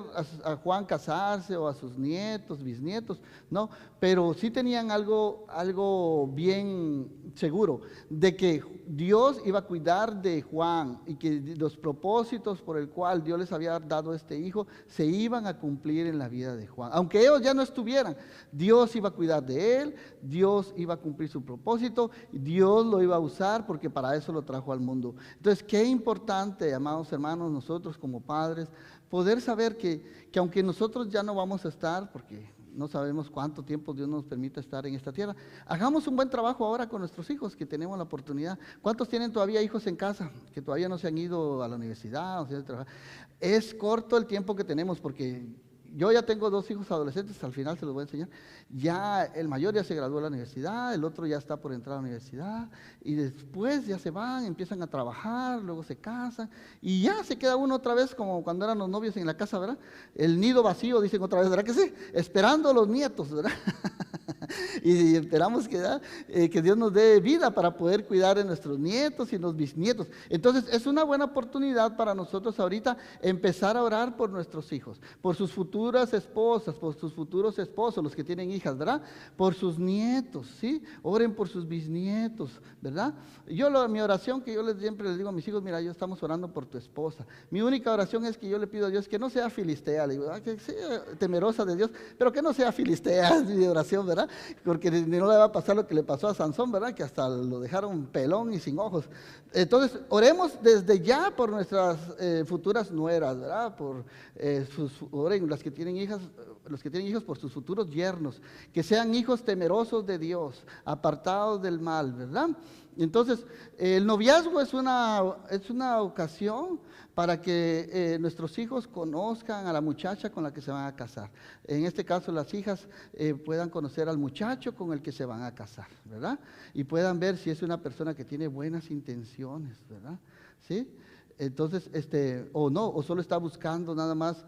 a Juan casarse o a sus nietos, bisnietos, no, pero sí tenían algo bien seguro, de que Dios iba a cuidar de Juan y que los propósitos por el cual Dios les había dado este hijo se iban a cumplir en la vida de Juan. Aunque ellos ya no estuvieran, Dios iba a cuidar de él, Dios iba a cumplir su propósito, y Dios lo iba a usar porque para eso lo trajo al mundo. Entonces, qué importante, amados hermanos, nosotros como padres, poder saber que aunque nosotros ya no vamos a estar, porque no sabemos cuánto tiempo Dios nos permite estar en esta tierra, hagamos un buen trabajo ahora con nuestros hijos, que tenemos la oportunidad. ¿Cuántos tienen todavía hijos en casa, que todavía no se han ido a la universidad, o sea, a trabajar? Es corto el tiempo que tenemos, porque yo ya tengo 2 hijos adolescentes, al final se los voy a enseñar. Ya el mayor ya se graduó de la universidad, el otro ya está por entrar a la universidad, y después ya se van, empiezan a trabajar, luego se casan, y ya se queda uno otra vez como cuando eran los novios en la casa, ¿verdad? El nido vacío, dicen otra vez, ¿verdad que sí? Esperando a los nietos, ¿verdad? Y esperamos que Dios nos dé vida para poder cuidar de nuestros nietos y los bisnietos. Entonces es una buena oportunidad para nosotros ahorita empezar a orar por nuestros hijos, por sus futuras esposas, por sus futuros esposos, los que tienen hijas, ¿verdad? Por sus nietos, ¿sí? Oren por sus bisnietos, ¿verdad? Mi oración que yo siempre les digo a mis hijos, mira, yo estamos orando por tu esposa. Mi única oración es que yo le pido a Dios que no sea filistea, le digo, que sea temerosa de Dios, pero que no sea filistea, es mi oración, ¿verdad? porque no le va a pasar lo que le pasó a Sansón, ¿verdad? Que hasta lo dejaron pelón y sin ojos. Entonces, oremos desde ya por nuestras futuras nueras, ¿verdad? Oren las que tienen hijas, los que tienen hijos por sus futuros yernos, que sean hijos temerosos de Dios, apartados del mal, ¿verdad? Entonces, el noviazgo es una ocasión para que nuestros hijos conozcan a la muchacha con la que se van a casar. En este caso, las hijas puedan conocer al muchacho con el que se van a casar, ¿verdad? Y puedan ver si es una persona que tiene buenas intenciones, ¿verdad? ¿Sí? Entonces, o no, o solo está buscando nada más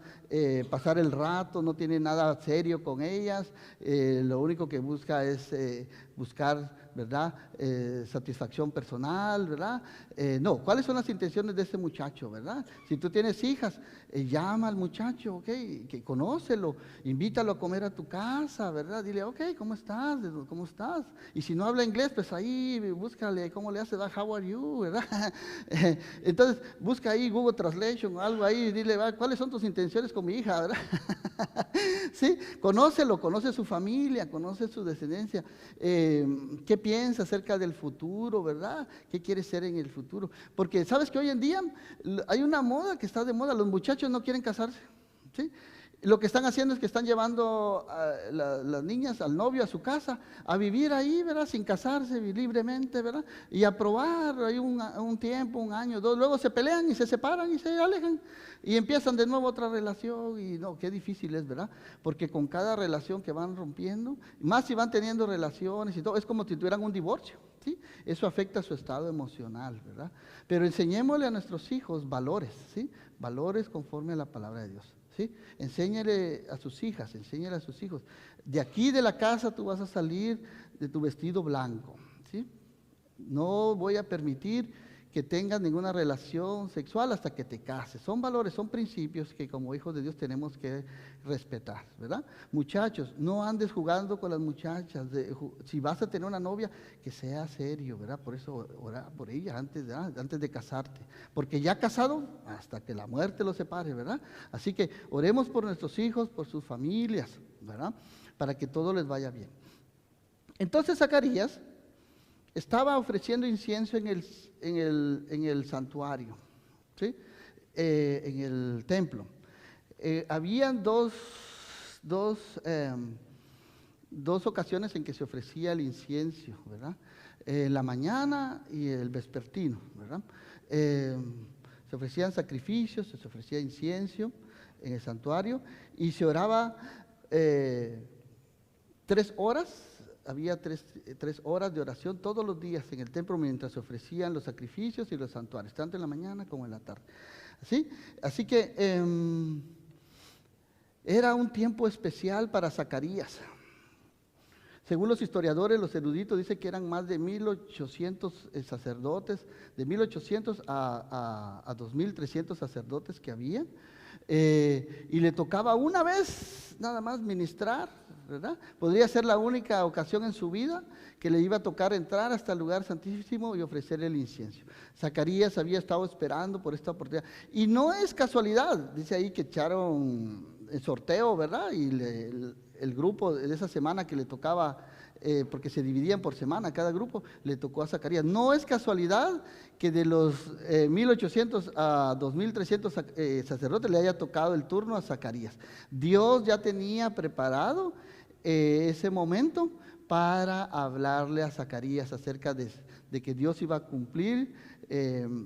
pasar el rato, no tiene nada serio con ellas, lo único que busca es buscar, ¿verdad? Satisfacción personal, ¿verdad? No, ¿cuáles son las intenciones de ese muchacho, verdad? Si tú tienes hijas, llama al muchacho, ¿ok? Que conócelo, invítalo a comer a tu casa, ¿verdad? Dile, ok, ¿cómo estás? ¿Cómo estás? Y si no habla inglés, pues ahí búscale cómo le hace, how are you, ¿verdad? Entonces, busca ahí Google Translation o algo ahí y dile, ¿cuáles son tus intenciones con mi hija, verdad? Sí, conócelo, conoce su familia, conoce su descendencia, qué piensa acerca del futuro, ¿verdad? ¿Qué quiere ser en el futuro? Porque sabes que hoy en día hay una moda que está de moda, los muchachos no quieren casarse, ¿sí? Lo que están haciendo es que están llevando a las niñas, al novio a su casa, a vivir ahí, ¿verdad? Sin casarse, libremente, ¿verdad? Y a probar ahí un tiempo, un año, dos, luego se pelean y se separan y se alejan y empiezan de nuevo otra relación y no, qué difícil es, ¿verdad? Porque con cada relación que van rompiendo, más si van teniendo relaciones y todo, es como si tuvieran un divorcio, ¿sí? Eso afecta su estado emocional, ¿verdad? Pero enseñémosle a nuestros hijos valores, ¿sí? Valores conforme a la palabra de Dios. ¿Sí? Enséñale a sus hijas, enséñale a sus hijos. De aquí de la casa tú vas a salir de tu vestido blanco, ¿sí? No voy a permitir que tengas ninguna relación sexual hasta que te cases. Son valores, son principios que como hijos de Dios tenemos que respetar, ¿verdad? Muchachos, no andes jugando con las muchachas. Si vas a tener una novia, que sea serio, ¿verdad? Por eso ora por ella antes de casarte. Porque ya casado, hasta que la muerte los separe, ¿verdad? Así que oremos por nuestros hijos, por sus familias, ¿verdad? Para que todo les vaya bien. Entonces Zacarías estaba ofreciendo incienso en el santuario, ¿sí? En el templo. Habían dos ocasiones en que se ofrecía el incienso, ¿verdad? La mañana y el vespertino, ¿verdad? Se ofrecían sacrificios, se ofrecía incienso en el santuario y se oraba 3 horas. Había 3 horas de oración todos los días en el templo mientras se ofrecían los sacrificios y los santuarios, tanto en la mañana como en la tarde. ¿Sí? Así que era un tiempo especial para Zacarías. Según los historiadores, los eruditos dicen que eran más de 1,800 sacerdotes, de 1,800 a 2,300 sacerdotes que había, y le tocaba una vez nada más ministrar, ¿verdad? Podría ser la única ocasión en su vida que le iba a tocar entrar hasta el lugar santísimo y ofrecer el incienso. Zacarías había estado esperando por esta oportunidad. Y no es casualidad, dice ahí que echaron el sorteo, ¿verdad? Y el grupo de esa semana que le tocaba, porque se dividían por semana cada grupo, le tocó a Zacarías. No es casualidad que de los 1,800 a 2,300 sacerdotes le haya tocado el turno a Zacarías. Dios ya tenía preparado ese momento para hablarle a Zacarías acerca de que Dios iba a cumplir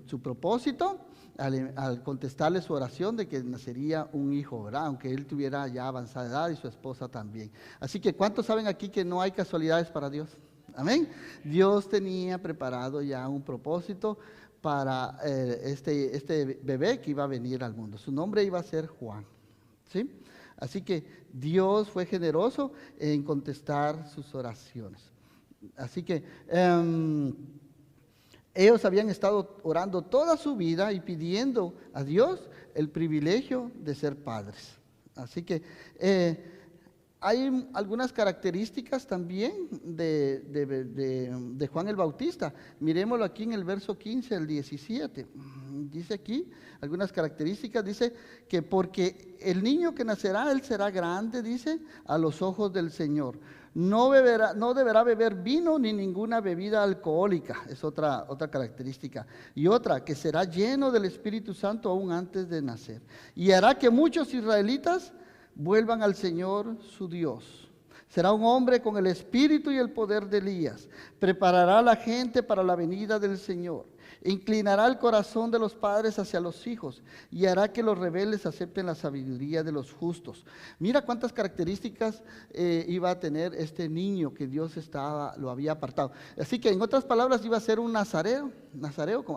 su propósito al contestarle su oración de que nacería un hijo, ¿verdad? Aunque él tuviera ya avanzada edad y su esposa también. Así que ¿cuántos saben aquí que no hay casualidades para Dios? Amén. Dios tenía preparado ya un propósito para este bebé que iba a venir al mundo. Su nombre iba a ser Juan, ¿sí? Así que Dios fue generoso en contestar sus oraciones. Así que ellos habían estado orando toda su vida y pidiendo a Dios el privilegio de ser padres. Así que hay algunas características también de Juan el Bautista. Miremoslo aquí en el verso 15 al 17. Dice aquí algunas características, dice que porque el niño que nacerá, él será grande, dice, a los ojos del Señor. No deberá beber vino ni ninguna bebida alcohólica, es otra característica. Y otra, que será lleno del Espíritu Santo aún antes de nacer. Y hará que muchos israelitas vuelvan al Señor su Dios. Será un hombre con el espíritu y el poder de Elías. Preparará a la gente para la venida del Señor. Inclinará el corazón de los padres hacia los hijos y hará que los rebeldes acepten la sabiduría de los justos. Mira cuántas características iba a tener este niño que Dios lo había apartado. Así que en otras palabras iba a ser un nazareo,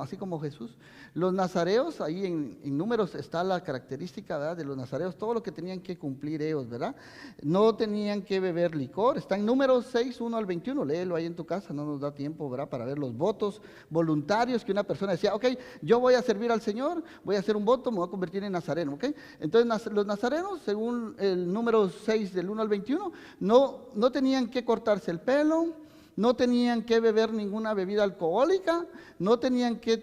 así como Jesús. Los nazareos, ahí en Números está la característica, ¿verdad?, de los nazareos, todo lo que tenían que cumplir ellos, ¿verdad? No tenían que beber licor. Está en Números 6, 1 al 21, léelo ahí en tu casa, no nos da tiempo, ¿verdad?, para ver los votos voluntarios que una persona decía, ok, yo voy a servir al Señor, voy a hacer un voto, me voy a convertir en nazareno, ok. Entonces los nazarenos, según el número 6 del 1 al 21, no tenían que cortarse el pelo, no tenían que beber ninguna bebida alcohólica, no tenían que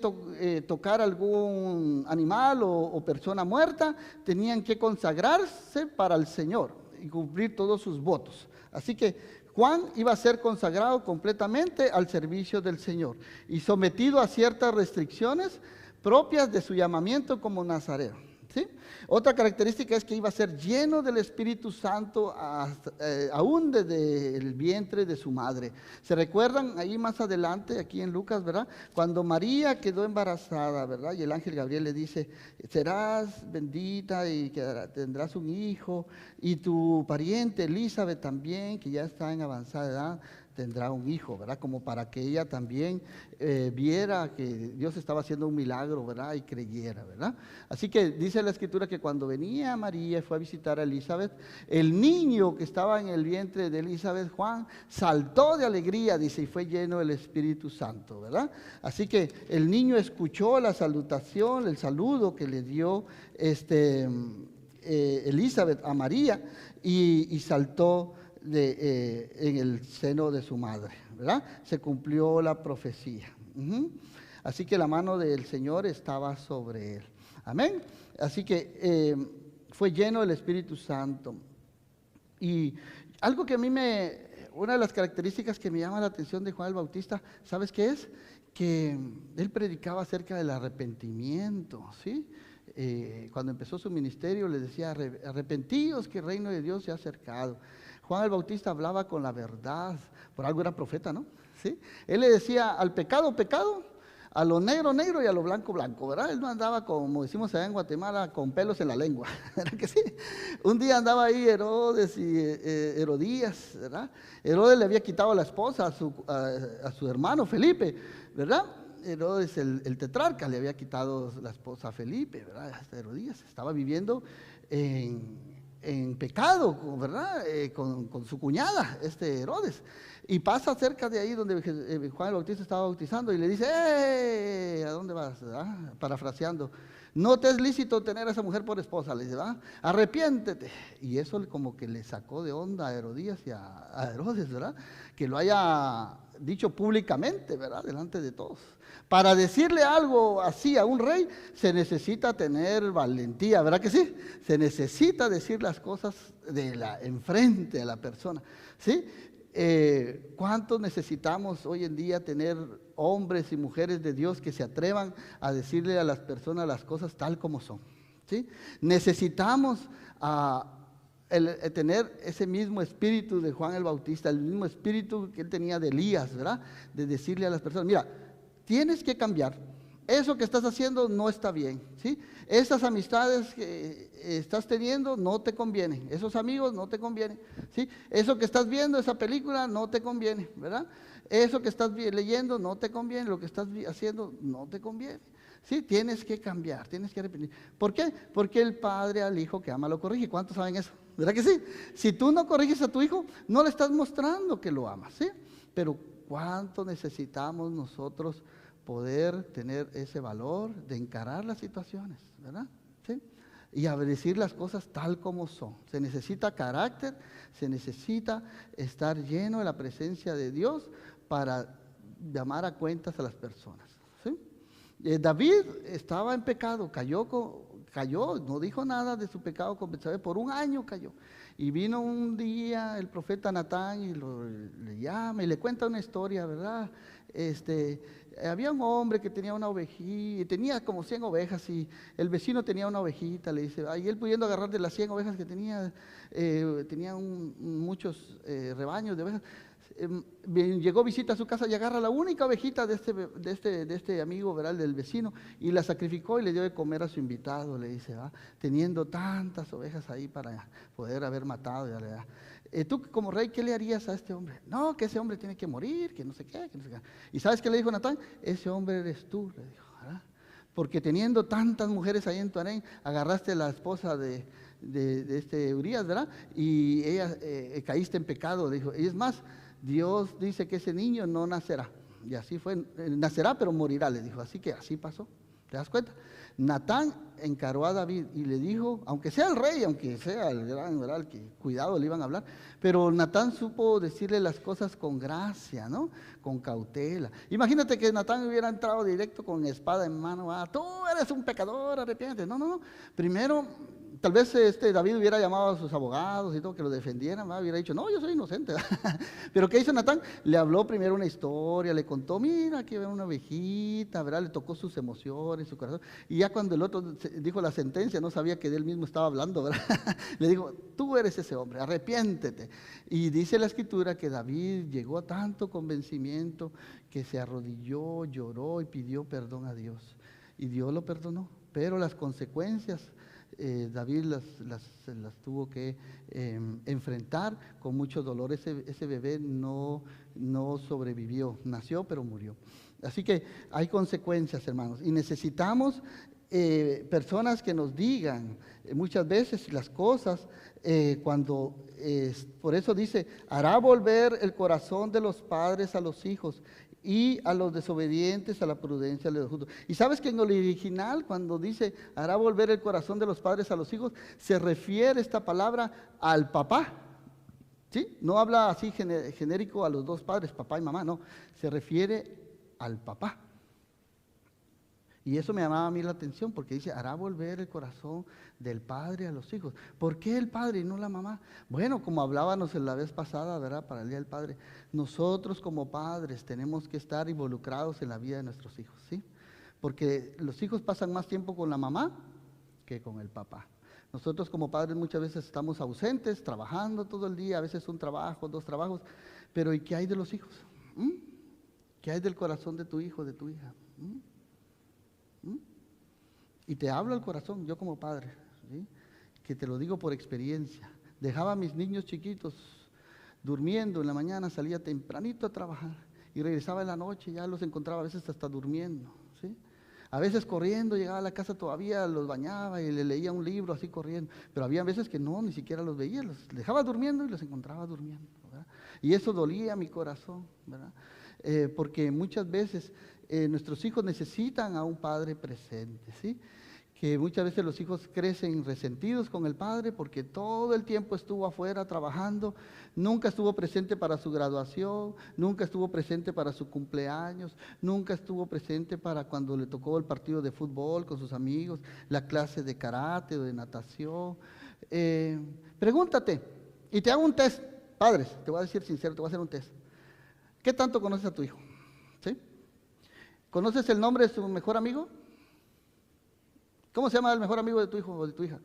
tocar algún animal o persona muerta, tenían que consagrarse para el Señor y cumplir todos sus votos. Así que Juan iba a ser consagrado completamente al servicio del Señor y sometido a ciertas restricciones propias de su llamamiento como nazareo, ¿sí? Otra característica es que iba a ser lleno del Espíritu Santo aún desde el vientre de su madre. ¿Se recuerdan ahí más adelante, aquí en Lucas, verdad? Cuando María quedó embarazada, ¿verdad? Y el ángel Gabriel le dice, serás bendita y tendrás un hijo, y tu pariente Elizabeth también, que ya está en avanzada edad, tendrá un hijo, ¿verdad? Como para que ella también viera que Dios estaba haciendo un milagro, ¿verdad? Y creyera, ¿verdad? Así que dice la Escritura que cuando venía María, fue a visitar a Elizabeth, el niño que estaba en el vientre de Elizabeth, Juan, saltó de alegría, dice, y fue lleno del Espíritu Santo, ¿verdad? Así que el niño escuchó la salutación, el saludo que le dio Elizabeth a María y saltó en el seno de su madre, ¿verdad? Se cumplió la profecía. Así que la mano del Señor estaba sobre él. Amén. Así que fue lleno del Espíritu Santo. Y algo que a mí una de las características que me llama la atención de Juan el Bautista, ¿sabes qué es? Que él predicaba acerca del arrepentimiento, ¿sí? Cuando empezó su ministerio le decía, arrepentíos que el reino de Dios se ha acercado. Juan el Bautista hablaba con la verdad, por algo era profeta, ¿no? ¿Sí? Él le decía al pecado, pecado, a lo negro, negro y a lo blanco, blanco, ¿verdad? Él no andaba, como decimos allá en Guatemala, con pelos en la lengua, ¿verdad que sí? Un día andaba ahí Herodes y Herodías, ¿verdad? Herodes le había quitado la esposa a su hermano Felipe, ¿verdad? Herodes, el tetrarca, le había quitado la esposa a Felipe, ¿verdad? Hasta Herodías estaba viviendo en pecado, ¿verdad? Con su cuñada, Herodes. Y pasa cerca de ahí donde Juan el Bautista estaba bautizando y le dice, ¿a dónde vas? ¿verdad? Parafraseando, no te es lícito tener a esa mujer por esposa, le dice, ¿verdad? Arrepiéntete. Y eso como que le sacó de onda a Herodías y a Herodes, ¿verdad? Que lo haya dicho públicamente, ¿verdad? Delante de todos. Para decirle algo así a un rey se necesita tener valentía, ¿verdad que sí? Se necesita decir las cosas enfrente a la persona, ¿sí? ¿Cuántos necesitamos hoy en día tener hombres y mujeres de Dios que se atrevan a decirle a las personas las cosas tal como son? ¿Sí? Necesitamos tener ese mismo espíritu de Juan el Bautista, el mismo espíritu que él tenía de Elías, ¿verdad? De decirle a las personas, mira, tienes que cambiar. Eso que estás haciendo no está bien, ¿sí? Esas amistades que estás teniendo no te convienen. Esos amigos no te convienen, ¿sí? Eso que estás viendo, esa película no te conviene, ¿verdad? Eso que estás leyendo no te conviene, lo que estás haciendo no te conviene, ¿sí? Tienes que cambiar, tienes que arrepentir. ¿Por qué? Porque el padre al hijo que ama lo corrige. ¿Cuántos saben eso? ¿Verdad que sí? Si tú no corriges a tu hijo, no le estás mostrando que lo amas, ¿sí? Pero ¿cuánto necesitamos nosotros poder tener ese valor de encarar las situaciones, ¿verdad? ¿Sí? y a decir las cosas tal como son. Se necesita carácter, se necesita estar lleno de la presencia de Dios para llamar a cuentas a las personas, ¿sí? David estaba en pecado, cayó, no dijo nada de su pecado con Betsabé, por un año cayó. Y vino un día el profeta Natán y le llama y le cuenta una historia, ¿verdad? Había un hombre que tenía una ovejita, tenía como 100 ovejas y el vecino tenía una ovejita, le dice, y él pudiendo agarrar de las 100 ovejas que tenía, tenía muchos rebaños de ovejas. Llegó, visita a su casa y agarra la única ovejita de este amigo, ¿verdad? Del vecino, y la sacrificó y le dio de comer a su invitado, le dice, ¿va? Teniendo tantas ovejas ahí para poder haber matado. Ya le da. Tú como rey, ¿qué le harías a este hombre? No, que ese hombre tiene que morir, que no sé qué, que no sé qué. ¿Y sabes qué le dijo Natán? Ese hombre eres tú, le dijo, ¿verdad? Porque teniendo tantas mujeres ahí en tu harén, agarraste la esposa de este Urías, ¿verdad? Y ella caíste en pecado, dijo. Y es más, Dios dice que ese niño no nacerá. Y así fue, nacerá pero morirá, le dijo. Así que así pasó. ¿Te das cuenta? Natán encaró a David y le dijo, aunque sea el rey, aunque sea el gran, ¿verdad? Que cuidado le iban a hablar, pero Natán supo decirle las cosas con gracia, ¿no? Con cautela. Imagínate que Natán hubiera entrado directo con espada en mano, tú eres un pecador, arrepiéntete. No, no, no. Primero, tal vez David hubiera llamado a sus abogados y todo, que lo defendieran, ¿verdad? Hubiera dicho, no, yo soy inocente. Pero ¿qué hizo Natán? Le habló primero una historia, le contó, mira, aquí ve una ovejita, ¿verdad? Le tocó sus emociones, su corazón. Y ya cuando el otro dijo la sentencia, no sabía que de él mismo estaba hablando, ¿verdad? Le dijo, tú eres ese hombre, arrepiéntete. Y dice la escritura que David llegó a tanto convencimiento que se arrodilló, lloró y pidió perdón a Dios. Y Dios lo perdonó, pero las consecuencias David las tuvo que enfrentar con mucho dolor. Ese bebé no sobrevivió, nació pero murió. Así que hay consecuencias, hermanos, y necesitamos personas que nos digan muchas veces las cosas por eso dice, hará volver el corazón de los padres a los hijos y a los desobedientes a la prudencia de los justos. Y sabes que en el original, cuando dice hará volver el corazón de los padres a los hijos, se refiere esta palabra al papá, ¿sí? No habla así genérico a los dos padres, papá y mamá, no, se refiere al papá. Y eso me llamaba a mí la atención porque dice, hará volver el corazón del padre a los hijos. ¿Por qué el padre y no la mamá? Bueno, como hablábamos en la vez pasada, ¿verdad? Para el Día del Padre, nosotros como padres tenemos que estar involucrados en la vida de nuestros hijos, ¿sí? Porque los hijos pasan más tiempo con la mamá que con el papá. Nosotros como padres muchas veces estamos ausentes, trabajando todo el día, a veces un trabajo, 2 trabajos, pero ¿y qué hay de los hijos? ¿Qué hay del corazón de tu hijo, de tu hija? Y te hablo al corazón, yo como padre, ¿sí? Que te lo digo por experiencia. Dejaba a mis niños chiquitos durmiendo en la mañana, salía tempranito a trabajar y regresaba en la noche, ya los encontraba a veces hasta durmiendo, ¿sí? A veces corriendo, llegaba a la casa todavía, los bañaba y le leía un libro así corriendo, pero había veces que no, ni siquiera los veía, los dejaba durmiendo y los encontraba durmiendo, ¿verdad? Y eso dolía mi corazón, ¿verdad? Porque muchas veces nuestros hijos necesitan a un padre presente, ¿sí? Que muchas veces los hijos crecen resentidos con el padre porque todo el tiempo estuvo afuera trabajando, nunca estuvo presente para su graduación, nunca estuvo presente para su cumpleaños, nunca estuvo presente para cuando le tocó el partido de fútbol con sus amigos, la clase de karate o de natación. Pregúntate, y te hago un test, padres, te voy a decir sincero, te voy a hacer un test. ¿Qué tanto conoces a tu hijo? ¿Sí? ¿Conoces el nombre de su mejor amigo? ¿Cómo se llama el mejor amigo de tu hijo o de tu hija?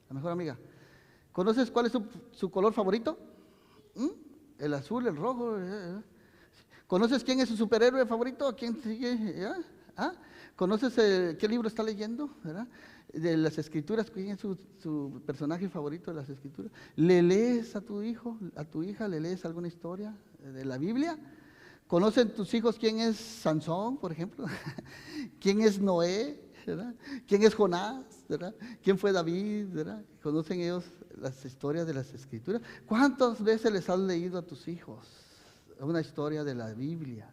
La mejor amiga. ¿Conoces cuál es su color favorito? El azul, el rojo. ¿Conoces quién es su superhéroe favorito? ¿Quién sigue? ¿Conoces qué libro está leyendo? ¿Verdad? De las escrituras, ¿quién es su personaje favorito de las escrituras? ¿Le lees a tu hijo, a tu hija, le lees alguna historia de la Biblia? ¿Conocen tus hijos quién es Sansón, por ejemplo? ¿Quién es Noé? ¿Verdad? ¿Quién es Jonás? ¿Verdad? ¿Quién fue David? ¿Verdad? ¿Conocen ellos las historias de las escrituras? ¿Cuántas veces les has leído a tus hijos una historia de la Biblia?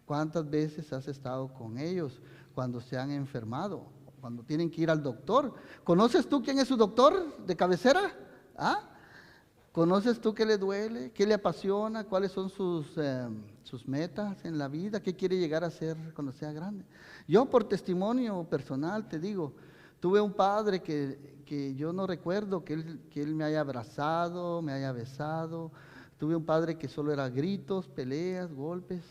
¿Cuántas veces has estado con ellos cuando se han enfermado? cuando tienen que ir al doctor. ¿Conoces tú quién es su doctor de cabecera? ¿Ah? ¿Conoces tú qué le duele, qué le apasiona, cuáles son sus metas en la vida, qué quiere llegar a ser cuando sea grande? Yo por testimonio personal te digo, tuve un padre que yo no recuerdo que él me haya abrazado, me haya besado. Tuve un padre que solo era gritos, peleas, golpes.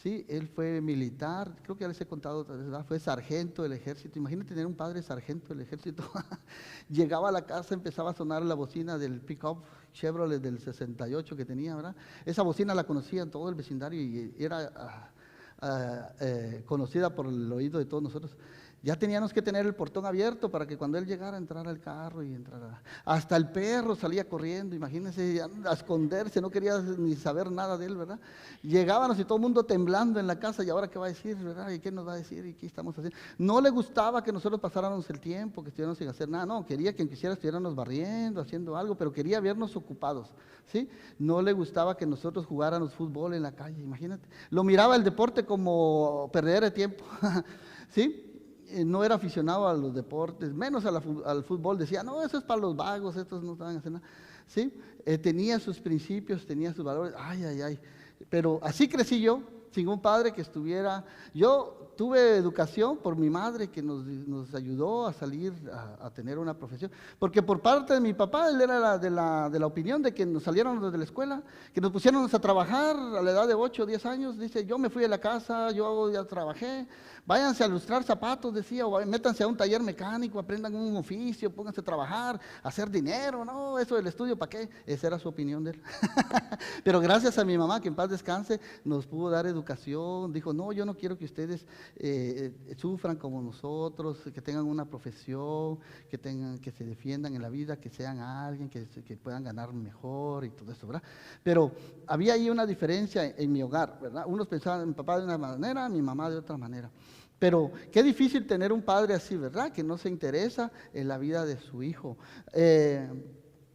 Sí, él fue militar, creo que ya les he contado otra vez, ¿verdad? Fue sargento del ejército. Imagínate tener un padre sargento del ejército. Llegaba a la casa, empezaba a sonar la bocina del pick-up Chevrolet del 68 que tenía, ¿verdad? Esa bocina la conocía en todo el vecindario y era conocida por el oído de todos nosotros. Ya teníamos que tener el portón abierto para que cuando él llegara entrara al carro y entrara. Hasta el perro salía corriendo, imagínense, a esconderse, no quería ni saber nada de él, ¿verdad? Llegábamos y todo el mundo temblando en la casa, y ahora qué va a decir, ¿verdad? ¿Y qué nos va a decir? ¿Y qué estamos haciendo? No le gustaba que nosotros pasáramos el tiempo, que estuviéramos sin hacer nada, no, quería que en quisiera estuviéramos barriendo, haciendo algo, pero quería vernos ocupados, ¿sí? No le gustaba que nosotros jugáramos fútbol en la calle, imagínate. Lo miraba el deporte como perder el tiempo, ¿sí? No era aficionado a los deportes, menos al fútbol. Decía, no, eso es para los vagos, estos no saben hacer nada. ¿Sí? Tenía sus principios, tenía sus valores. Ay, ay, ay. Pero así crecí yo, sin un padre que estuviera. Yo tuve educación por mi madre, que nos ayudó a salir a tener una profesión. Porque por parte de mi papá, él era de la opinión de que nos saliéramos de la escuela, que nos pusiéramos a trabajar a la edad de 8 o 10 años. Dice, yo me fui de la casa, yo ya trabajé. Váyanse a lustrar zapatos, decía, o métanse a un taller mecánico, aprendan un oficio, pónganse a trabajar, a hacer dinero. No, eso del estudio, ¿para qué? Esa era su opinión de él. Pero gracias a mi mamá, que en paz descanse, nos pudo dar educación. Dijo, no, yo no quiero que ustedes sufran como nosotros, que tengan una profesión, que se defiendan en la vida, que sean alguien, que puedan ganar mejor y todo eso, ¿verdad? Pero había ahí una diferencia en mi hogar, ¿verdad? Unos pensaban en mi papá de una manera, mi mamá de otra manera. Pero qué difícil tener un padre así, ¿verdad? Que no se interesa en la vida de su hijo.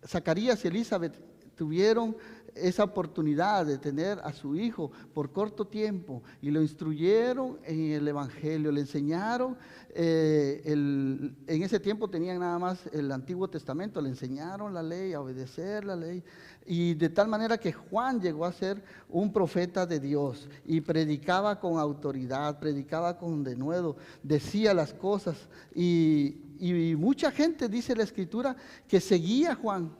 Zacarías y Elizabeth tuvieron esa oportunidad de tener a su hijo por corto tiempo y lo instruyeron en el Evangelio, le enseñaron, en ese tiempo tenían nada más el Antiguo Testamento, le enseñaron la ley, a obedecer la ley, y de tal manera que Juan llegó a ser un profeta de Dios y predicaba con autoridad, predicaba con denuedo, decía las cosas, y mucha gente, dice la Escritura, que seguía a Juan,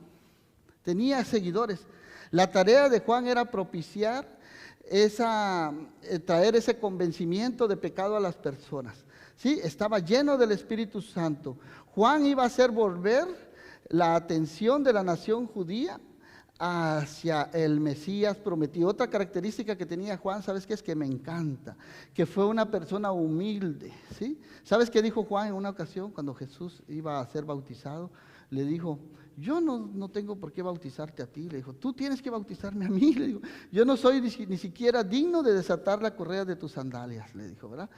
tenía seguidores. La tarea de Juan era propiciar traer ese convencimiento de pecado a las personas. ¿Sí? Estaba lleno del Espíritu Santo. Juan iba a hacer volver la atención de la nación judía hacia el Mesías prometido. Otra característica que tenía Juan, ¿sabes qué? Es que me encanta, que fue una persona humilde, ¿sí? ¿Sabes qué dijo Juan en una ocasión cuando Jesús iba a ser bautizado? Le dijo, yo no tengo por qué bautizarte a ti. Le dijo, tú tienes que bautizarme a mí. Le dijo, yo no soy ni siquiera digno de desatar la correa de tus sandalias, le dijo, ¿verdad?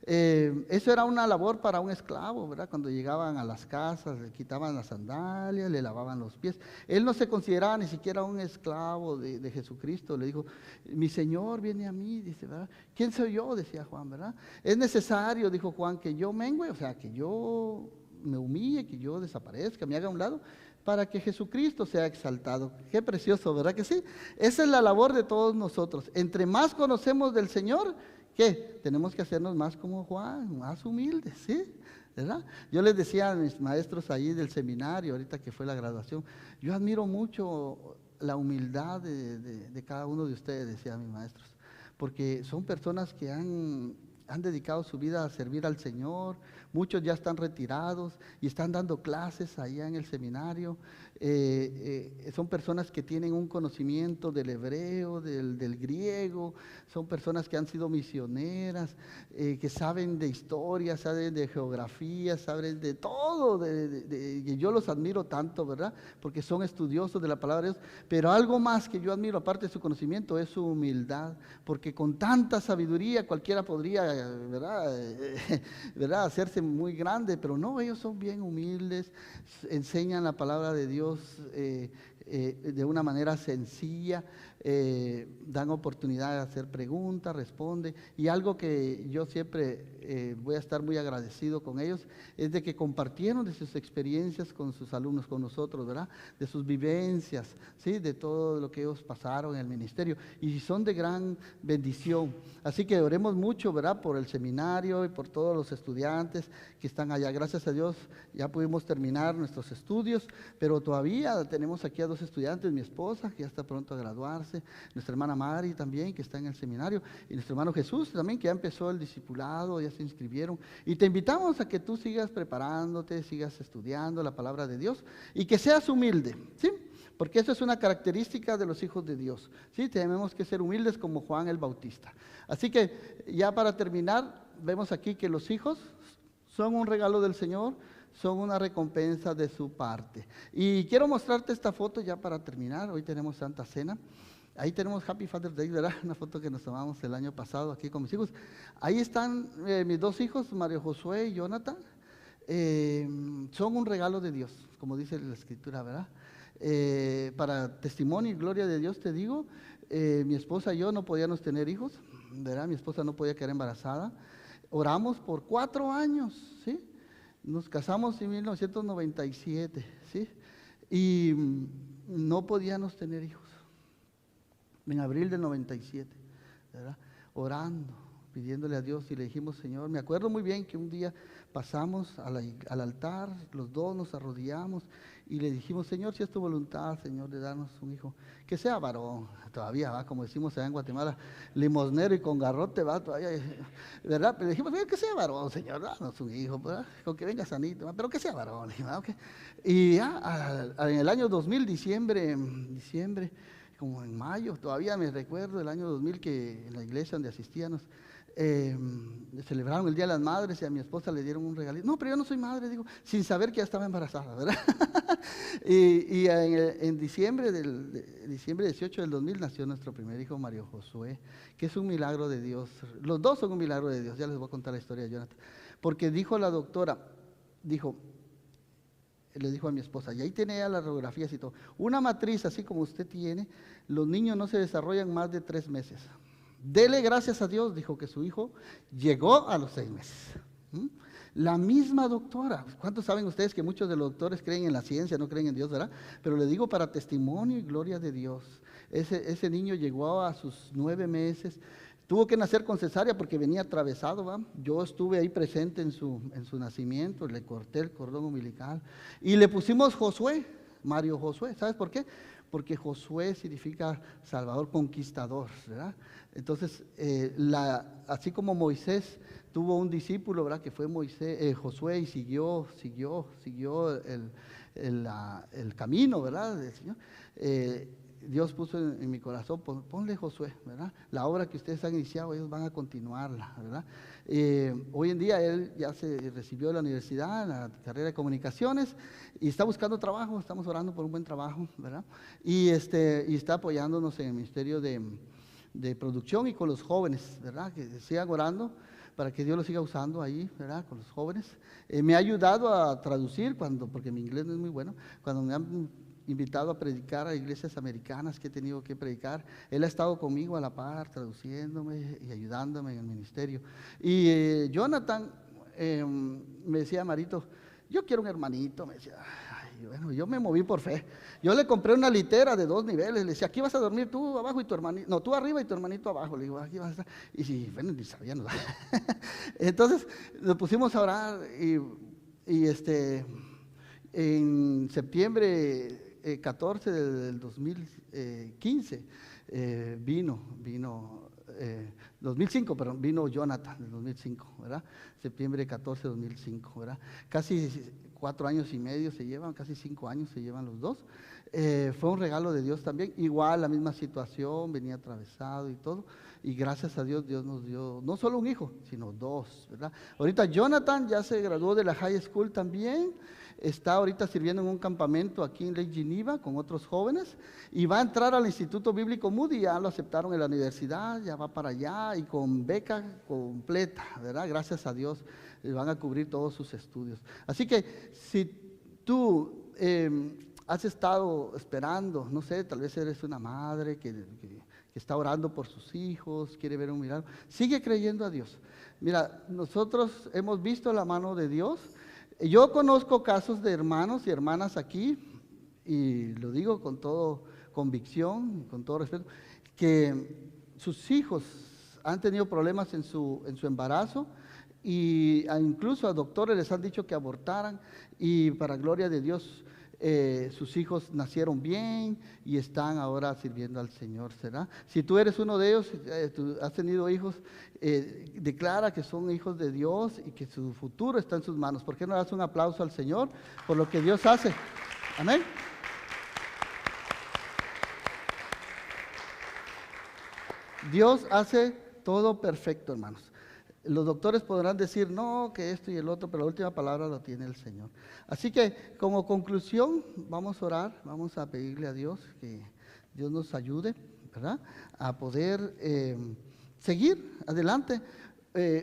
Eso era una labor para un esclavo, ¿verdad? Cuando llegaban a las casas, le quitaban las sandalias, le lavaban los pies. Él no se consideraba ni siquiera un esclavo de Jesucristo. Le dijo, mi Señor viene a mí, dice, ¿verdad? ¿Quién soy yo? Decía Juan, ¿verdad? Es necesario, dijo Juan, que yo mengue, o sea, que yo me humille, que yo desaparezca, me haga a un lado, para que Jesucristo sea exaltado. Qué precioso, ¿verdad que sí? Esa es la labor de todos nosotros. Entre más conocemos del Señor, ¿qué? Tenemos que hacernos más como Juan, más humildes, ¿sí? ¿Verdad? Yo les decía a mis maestros ahí del seminario, ahorita que fue la graduación, yo admiro mucho la humildad de cada uno de ustedes, decía mis maestros, porque son personas que han dedicado su vida a servir al Señor. Muchos ya están retirados y están dando clases allá en el seminario. Son personas que tienen un conocimiento del hebreo, del griego, son personas que han sido misioneras, que saben de historia, saben de geografía, saben de todo, y yo los admiro tanto, ¿verdad? Porque son estudiosos de la palabra de Dios, pero algo más que yo admiro, aparte de su conocimiento, es su humildad, porque con tanta sabiduría cualquiera podría, ¿verdad? Hacerse muy grande, pero no, ellos son bien humildes, enseñan la palabra de Dios de una manera sencilla, dan oportunidad de hacer preguntas, responde, y algo que yo siempre voy a estar muy agradecido con ellos, es de que compartieron de sus experiencias con sus alumnos, con nosotros, ¿verdad? De sus vivencias, ¿sí? De todo lo que ellos pasaron en el ministerio, y son de gran bendición. Así que oremos mucho, ¿verdad? Por el seminario y por todos los estudiantes que están allá. Gracias a Dios ya pudimos terminar nuestros estudios, pero todavía tenemos aquí a 2 estudiantes, mi esposa, que ya está pronto a graduarse, nuestra hermana Mari también, que está en el seminario, y nuestro hermano Jesús también, que ya empezó el discipulado, ya se inscribieron. Y te invitamos a que tú sigas preparándote, sigas estudiando la palabra de Dios, y que seas humilde, ¿sí? Porque eso es una característica de los hijos de Dios, ¿sí? Tenemos que ser humildes como Juan el Bautista. Así que ya para terminar, vemos aquí que los hijos son un regalo del Señor, son una recompensa de su parte. Y quiero mostrarte esta foto ya para terminar. Hoy tenemos Santa Cena. Ahí tenemos Happy Father's Day, ¿verdad? Una foto que nos tomamos el año pasado aquí con mis hijos. Ahí están mis 2 hijos, Mario Josué y Jonathan. Son un regalo de Dios, como dice la Escritura, ¿verdad? Para testimonio y gloria de Dios te digo, mi esposa y yo no podíamos tener hijos, ¿verdad? Mi esposa no podía quedar embarazada. Oramos por 4 años, ¿sí? Nos casamos en 1997, ¿sí? Y no podíamos tener hijos. En abril del 97, ¿verdad? Orando, pidiéndole a Dios, y le dijimos, Señor, me acuerdo muy bien que un día pasamos al altar, los 2 nos arrodillamos y le dijimos, Señor, si es tu voluntad, Señor, de darnos un hijo, que sea varón, todavía va, como decimos allá en Guatemala, limosnero y con garrote va todavía, ¿verdad? Pero le dijimos, que sea varón, Señor, danos un hijo, ¿verdad? Con que venga sanito, ¿verdad? Pero que sea varón, ¿verdad? Okay. Y ya en el año 2000, diciembre, como en mayo, todavía me recuerdo el año 2000, que en la iglesia donde asistíamos, celebraron el Día de las Madres, y a mi esposa le dieron un regalito. No, pero yo no soy madre, digo, sin saber que ya estaba embarazada, ¿verdad? y en diciembre 18 del 2000 nació nuestro primer hijo, Mario Josué, que es un milagro de Dios. Los 2 son un milagro de Dios. Ya les voy a contar la historia de Jonathan. Porque dijo la doctora, le dijo a mi esposa, y ahí tenía las radiografías y todo, una matriz así como usted tiene, los niños no se desarrollan más de 3 meses. Dele gracias a Dios, dijo, que su hijo llegó a los 6 meses. La misma doctora. ¿Cuántos saben ustedes que muchos de los doctores creen en la ciencia, no creen en Dios, verdad? Pero le digo para testimonio y gloria de Dios. Ese niño llegó a sus 9 meses. Tuvo que nacer con cesárea porque venía atravesado, ¿va? Yo estuve ahí presente en su nacimiento, le corté el cordón umbilical y le pusimos Josué, Mario Josué. ¿Sabes por qué? Porque Josué significa Salvador, conquistador, ¿verdad? Entonces, así como Moisés tuvo un discípulo, ¿verdad? Que fue Josué, y siguió el camino, ¿verdad? Del Señor. Dios puso en mi corazón, ponle Josué, ¿verdad? La obra que ustedes han iniciado, ellos van a continuarla, ¿verdad? Hoy en día él ya se recibió de la universidad, la carrera de comunicaciones, y está buscando trabajo. Estamos orando por un buen trabajo, ¿verdad? Y está apoyándonos en el ministerio de producción y con los jóvenes, ¿verdad? Que sigan orando para que Dios lo siga usando ahí, ¿verdad? Con los jóvenes. Me ha ayudado a traducir porque mi inglés no es muy bueno, cuando me han invitado a predicar a iglesias americanas que he tenido que predicar. Él ha estado conmigo a la par, traduciéndome y ayudándome en el ministerio. Y Jonathan me decía, Marito, yo quiero un hermanito, me decía. Ay, bueno, yo me moví por fe. Yo le compré una litera de 2 niveles, le decía, aquí vas a dormir tú abajo y tu hermanito, no, tú arriba y tu hermanito abajo. Le digo, aquí vas a estar. Y sí, bueno, ni sabía, ¿no? Entonces nos pusimos a orar y en septiembre 14 del 2015 vino 2005, perdón, vino Jonathan del 2005, ¿verdad? Septiembre 14 de 2005, ¿verdad? Casi 4 años y medio se llevan, casi 5 años se llevan los 2. Fue un regalo de Dios también, igual la misma situación, venía atravesado y todo, y gracias a Dios, Dios nos dio no solo un hijo, sino 2, ¿verdad? Ahorita Jonathan ya se graduó de la high school también, está ahorita sirviendo en un campamento aquí en Lake Geneva con otros jóvenes, y va a entrar al Instituto Bíblico Moody. Ya lo aceptaron en la universidad, ya va para allá y con beca completa, ¿verdad? Gracias a Dios, van a cubrir todos sus estudios. Así que si tú has estado esperando, no sé, tal vez eres una madre que está orando por sus hijos, quiere ver un milagro, sigue creyendo a Dios. Mira, nosotros hemos visto la mano de Dios. Yo conozco casos de hermanos y hermanas aquí, y lo digo con toda convicción, con todo respeto, que sus hijos han tenido problemas en su embarazo, y incluso a doctores les han dicho que abortaran, y para gloria de Dios sus hijos nacieron bien y están ahora sirviendo al Señor, ¿será? Si tú eres uno de ellos, tú has tenido hijos, declara que son hijos de Dios y que su futuro está en sus manos. ¿Por qué no das un aplauso al Señor por lo que Dios hace? Amén. Dios hace todo perfecto, hermanos. Los doctores podrán decir, no, que esto y el otro, pero la última palabra lo tiene el Señor. Así que, como conclusión, vamos a orar, vamos a pedirle a Dios que Dios nos ayude, ¿verdad?, a poder seguir adelante,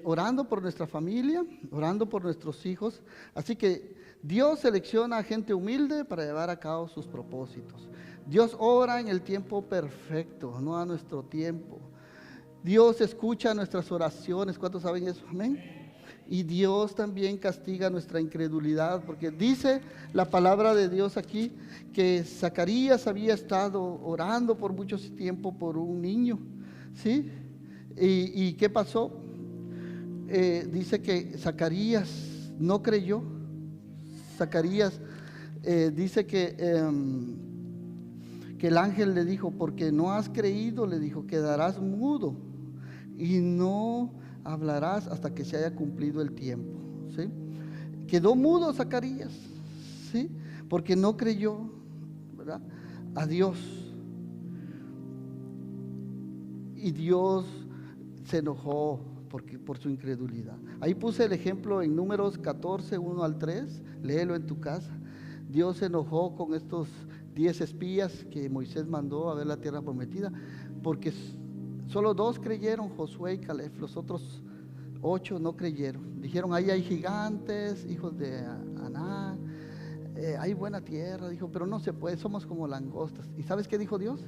orando por nuestra familia, orando por nuestros hijos. Así que Dios selecciona a gente humilde para llevar a cabo sus propósitos. Dios obra en el tiempo perfecto, no a nuestro tiempo. Dios escucha nuestras oraciones. ¿Cuántos saben eso? Amén. Y Dios también castiga nuestra incredulidad, porque dice la palabra de Dios aquí que Zacarías había estado orando por mucho tiempo por un niño, ¿sí? ¿Y qué pasó? Dice que Zacarías no creyó. Zacarías dice que el ángel le dijo, porque no has creído, le dijo, quedarás mudo y no hablarás hasta que se haya cumplido el tiempo, ¿sí? Quedó mudo Zacarías, ¿sí? Porque no creyó, ¿verdad?, a Dios. Y Dios se enojó por su incredulidad. Ahí puse el ejemplo en Números 14, 1 al 3, léelo en tu casa. Dios se enojó con estos 10 espías que Moisés mandó a ver la tierra prometida, porque solo 2 creyeron, Josué y Caleb. Los otros 8 no creyeron. Dijeron, ahí hay gigantes, hijos de Aná, hay buena tierra. Dijo, pero no se puede, somos como langostas. ¿Y sabes qué dijo Dios?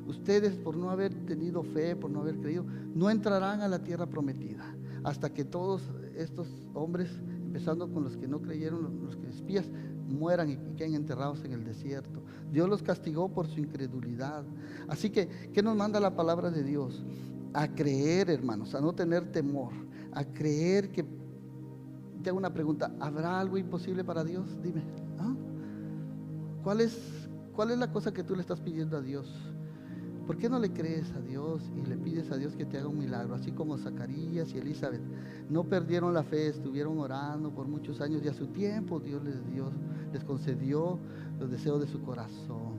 Ustedes, por no haber tenido fe, por no haber creído, no entrarán a la tierra prometida, hasta que todos estos hombres, empezando con los que no creyeron, los espías, mueran y queden enterrados en el desierto. Dios los castigó por su incredulidad. Así que, ¿qué nos manda la palabra de Dios? A creer, hermanos, a no tener temor, a creer que... Te hago una pregunta, ¿habrá algo imposible para Dios? Dime, ¿ah? ¿Cuál es la cosa que tú le estás pidiendo a Dios? ¿Por qué no le crees a Dios y le pides a Dios que te haga un milagro? Así como Zacarías y Elizabeth no perdieron la fe, estuvieron orando por muchos años y a su tiempo Dios les concedió los deseos de su corazón,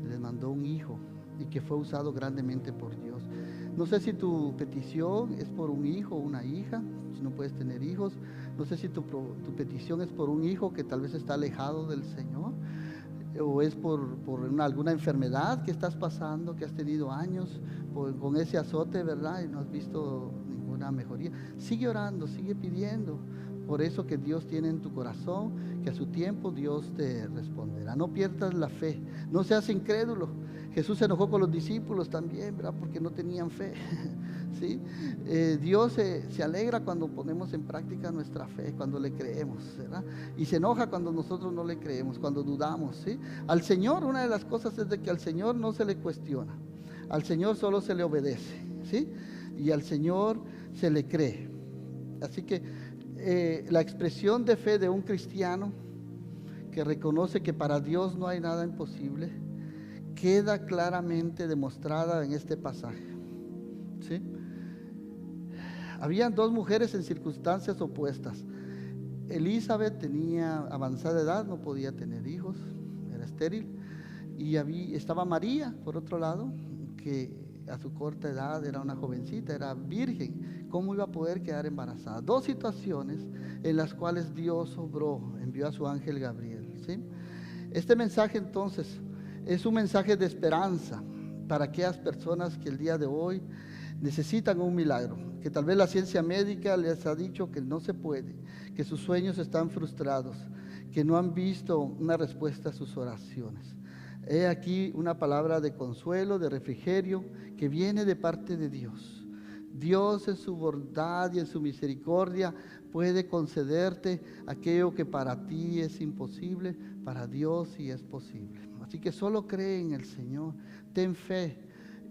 les mandó un hijo y que fue usado grandemente por Dios. No sé si tu petición es por un hijo o una hija, si no puedes tener hijos. No sé si tu petición es por un hijo que tal vez está alejado del Señor, o es por alguna enfermedad que estás pasando, que has tenido años con ese azote, ¿verdad?, y no has visto ninguna mejoría. Sigue orando, sigue pidiendo por eso que Dios tiene en tu corazón, que a su tiempo Dios te responderá. No pierdas la fe, no seas incrédulo. Jesús se enojó con los discípulos también, ¿verdad?, porque no tenían fe. ¿Sí? Dios se alegra cuando ponemos en práctica nuestra fe, cuando le creemos, ¿verdad? Y se enoja cuando nosotros no le creemos, cuando dudamos, ¿sí? Al Señor, una de las cosas es de que al Señor no se le cuestiona, al Señor solo se le obedece, ¿sí? Y al Señor se le cree. Así que la expresión de fe de un cristiano que reconoce que para Dios no hay nada imposible queda claramente demostrada en este pasaje, ¿sí? Habían 2 mujeres en circunstancias opuestas. Elizabeth tenía avanzada edad, no podía tener hijos, era estéril. Y estaba María, por otro lado, que a su corta edad era una jovencita, era virgen. ¿Cómo iba a poder quedar embarazada? 2 situaciones en las cuales Dios obró, envió a su ángel Gabriel, ¿sí? Este mensaje entonces es un mensaje de esperanza para aquellas personas que el día de hoy necesitan un milagro, que tal vez la ciencia médica les ha dicho que no se puede, que sus sueños están frustrados, que no han visto una respuesta a sus oraciones. He aquí una palabra de consuelo, de refrigerio, que viene de parte de Dios. Dios en su bondad y en su misericordia puede concederte aquello que para ti es imposible, para Dios sí es posible. Así que solo cree en el Señor, ten fe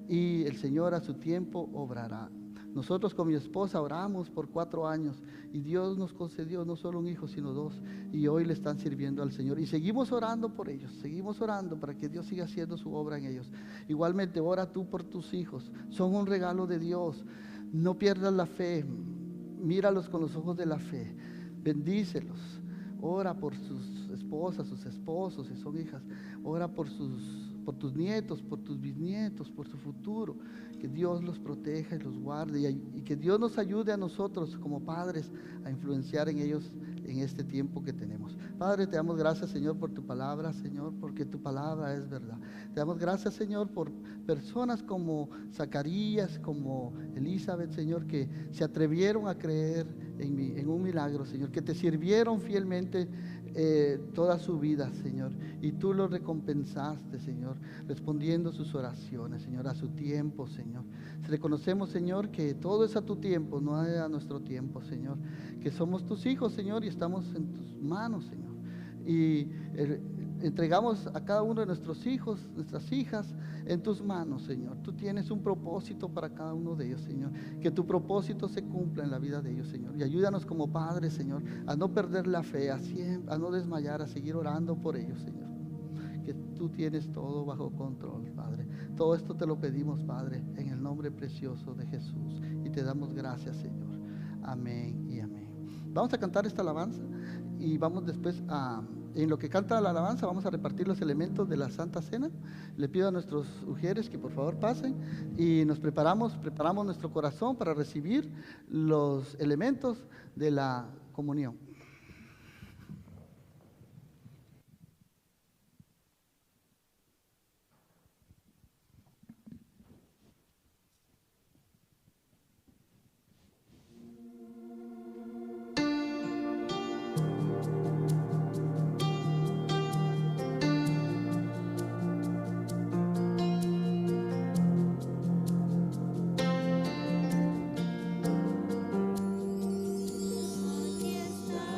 y el Señor a su tiempo obrará. Nosotros con mi esposa oramos por 4 años y Dios nos concedió no solo un hijo, sino 2, y hoy le están sirviendo al Señor. Y seguimos orando por ellos, seguimos orando para que Dios siga haciendo su obra en ellos. Igualmente, ora tú por tus hijos, son un regalo de Dios. No pierdas la fe, míralos con los ojos de la fe, bendícelos. Ora por sus esposas, sus esposos, si son hijas. Ora por tus nietos, por tus bisnietos, por su futuro. Que Dios los proteja y los guarde y que Dios nos ayude a nosotros como padres a influenciar en ellos en este tiempo que tenemos. Padre, te damos gracias, Señor, por tu palabra, Señor, porque tu palabra es verdad. Te damos gracias, Señor, por personas como Zacarías, como Elizabeth, Señor, que se atrevieron a creer en un milagro, Señor, que te sirvieron fielmente toda su vida, Señor, y tú los recompensaste, Señor, respondiendo sus oraciones, Señor, a su tiempo, Señor. Reconocemos, Señor, que todo es a tu tiempo, no a nuestro tiempo, Señor, que somos tus hijos, Señor, y estamos en tus manos, Señor, y entregamos a cada uno de nuestros hijos, nuestras hijas, en tus manos, Señor. Tú tienes un propósito para cada uno de ellos, Señor. Que tu propósito se cumpla en la vida de ellos, Señor. Y ayúdanos como padres, Señor, a no perder la fe, a no desmayar, a seguir orando por ellos, Señor. Que tú tienes todo bajo control, Padre. Todo esto te lo pedimos, Padre, en el nombre precioso de Jesús. Y te damos gracias, Señor. Amén y amén. Vamos a cantar esta alabanza y vamos después en lo que canta la alabanza, vamos a repartir los elementos de la Santa Cena. Le pido a nuestros ujieres que por favor pasen y nos preparamos nuestro corazón para recibir los elementos de la comunión. Aquí está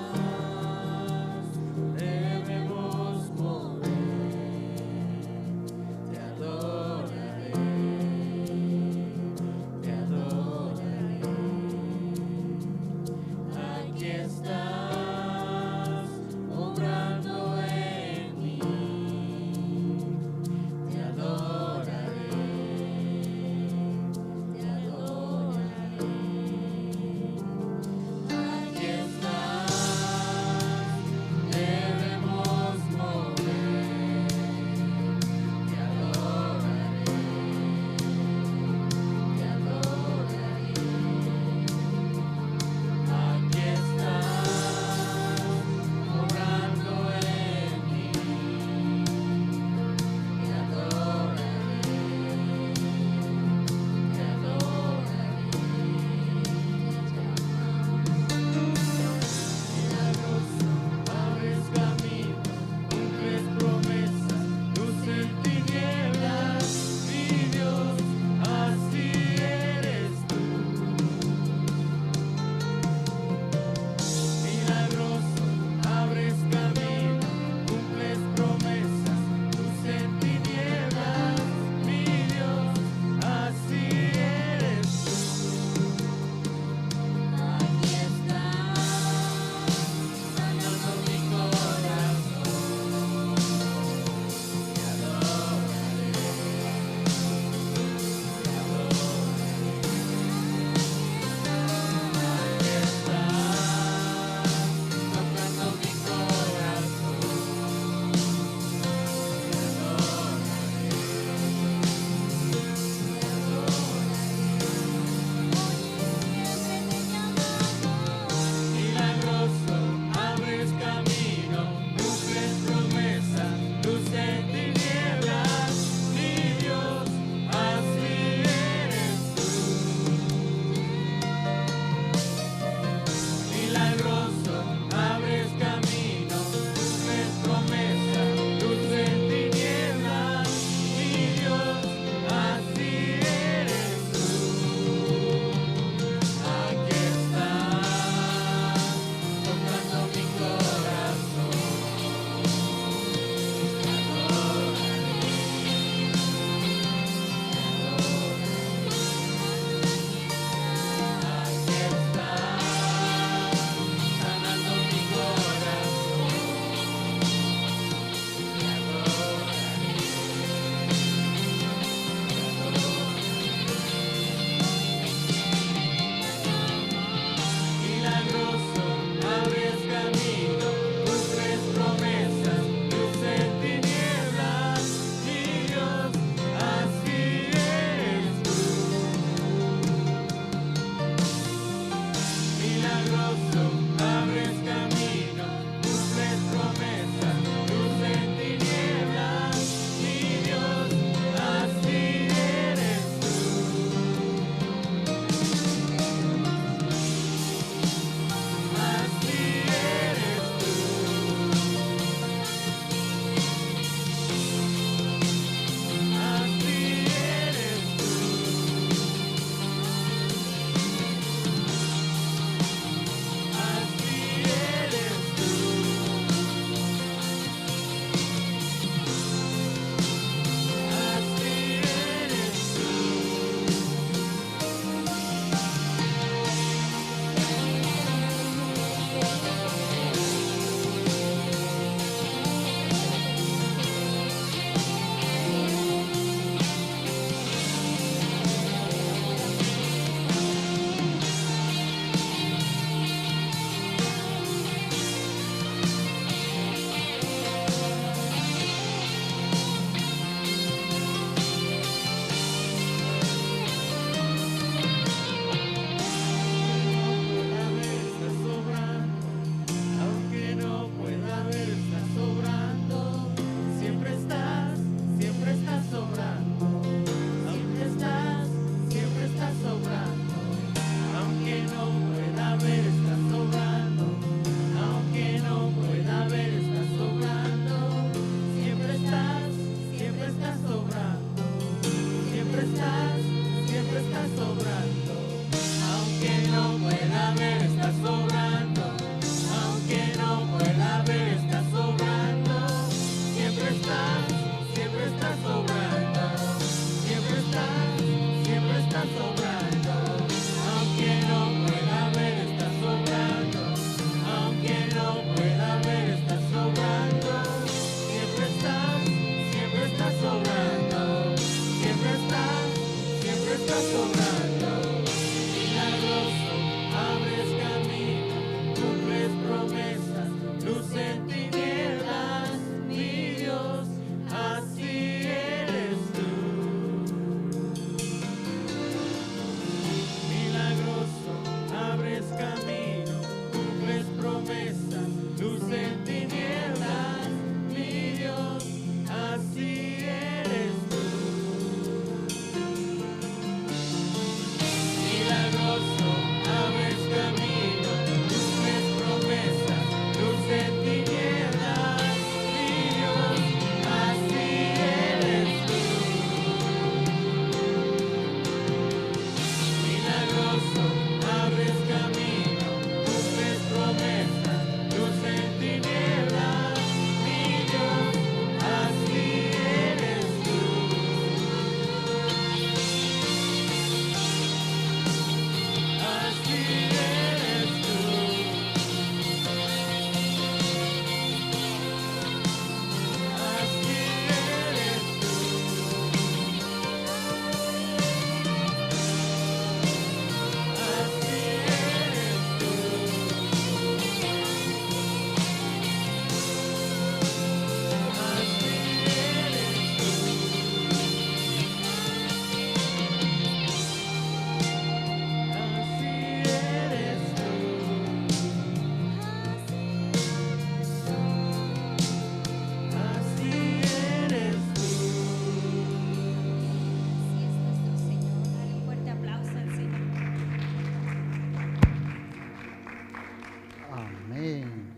Amén.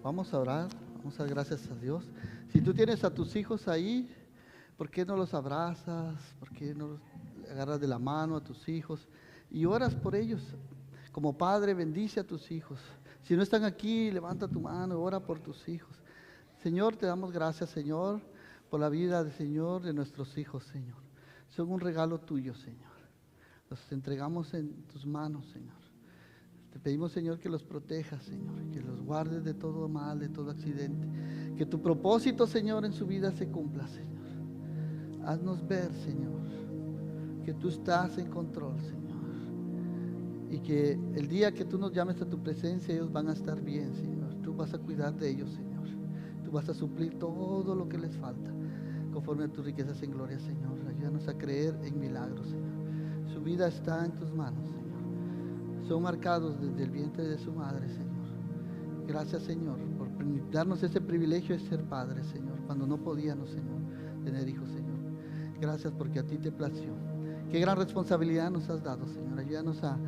Vamos a orar, vamos a dar gracias a Dios. Si tú tienes a tus hijos ahí, ¿por qué no los abrazas? ¿Por qué no los agarras de la mano a tus hijos y oras por ellos? Como padre, bendice a tus hijos. Si no están aquí, levanta tu mano, ora por tus hijos. Señor, te damos gracias, Señor, por la vida, Señor, de nuestros hijos, Señor. Son un regalo tuyo, Señor. Los entregamos en tus manos, Señor. Te pedimos, Señor, que los protejas, Señor, que los guardes de todo mal, de todo accidente. Que tu propósito, Señor, en su vida se cumpla, Señor. Haznos ver, Señor, que tú estás en control, Señor. Y que el día que tú nos llames a tu presencia, ellos van a estar bien, Señor. Tú vas a cuidar de ellos, Señor. Tú vas a suplir todo lo que les falta, conforme a tus riquezas en gloria, Señor. Ayúdanos a creer en milagros, Señor. Su vida está en tus manos, Señor. Son marcados desde el vientre de su madre, Señor. Gracias, Señor, por darnos ese privilegio de ser padres, Señor, cuando no podíamos, Señor, tener hijos, Señor. Gracias porque a ti te plació. Qué gran responsabilidad nos has dado, Señor. Ayúdanos a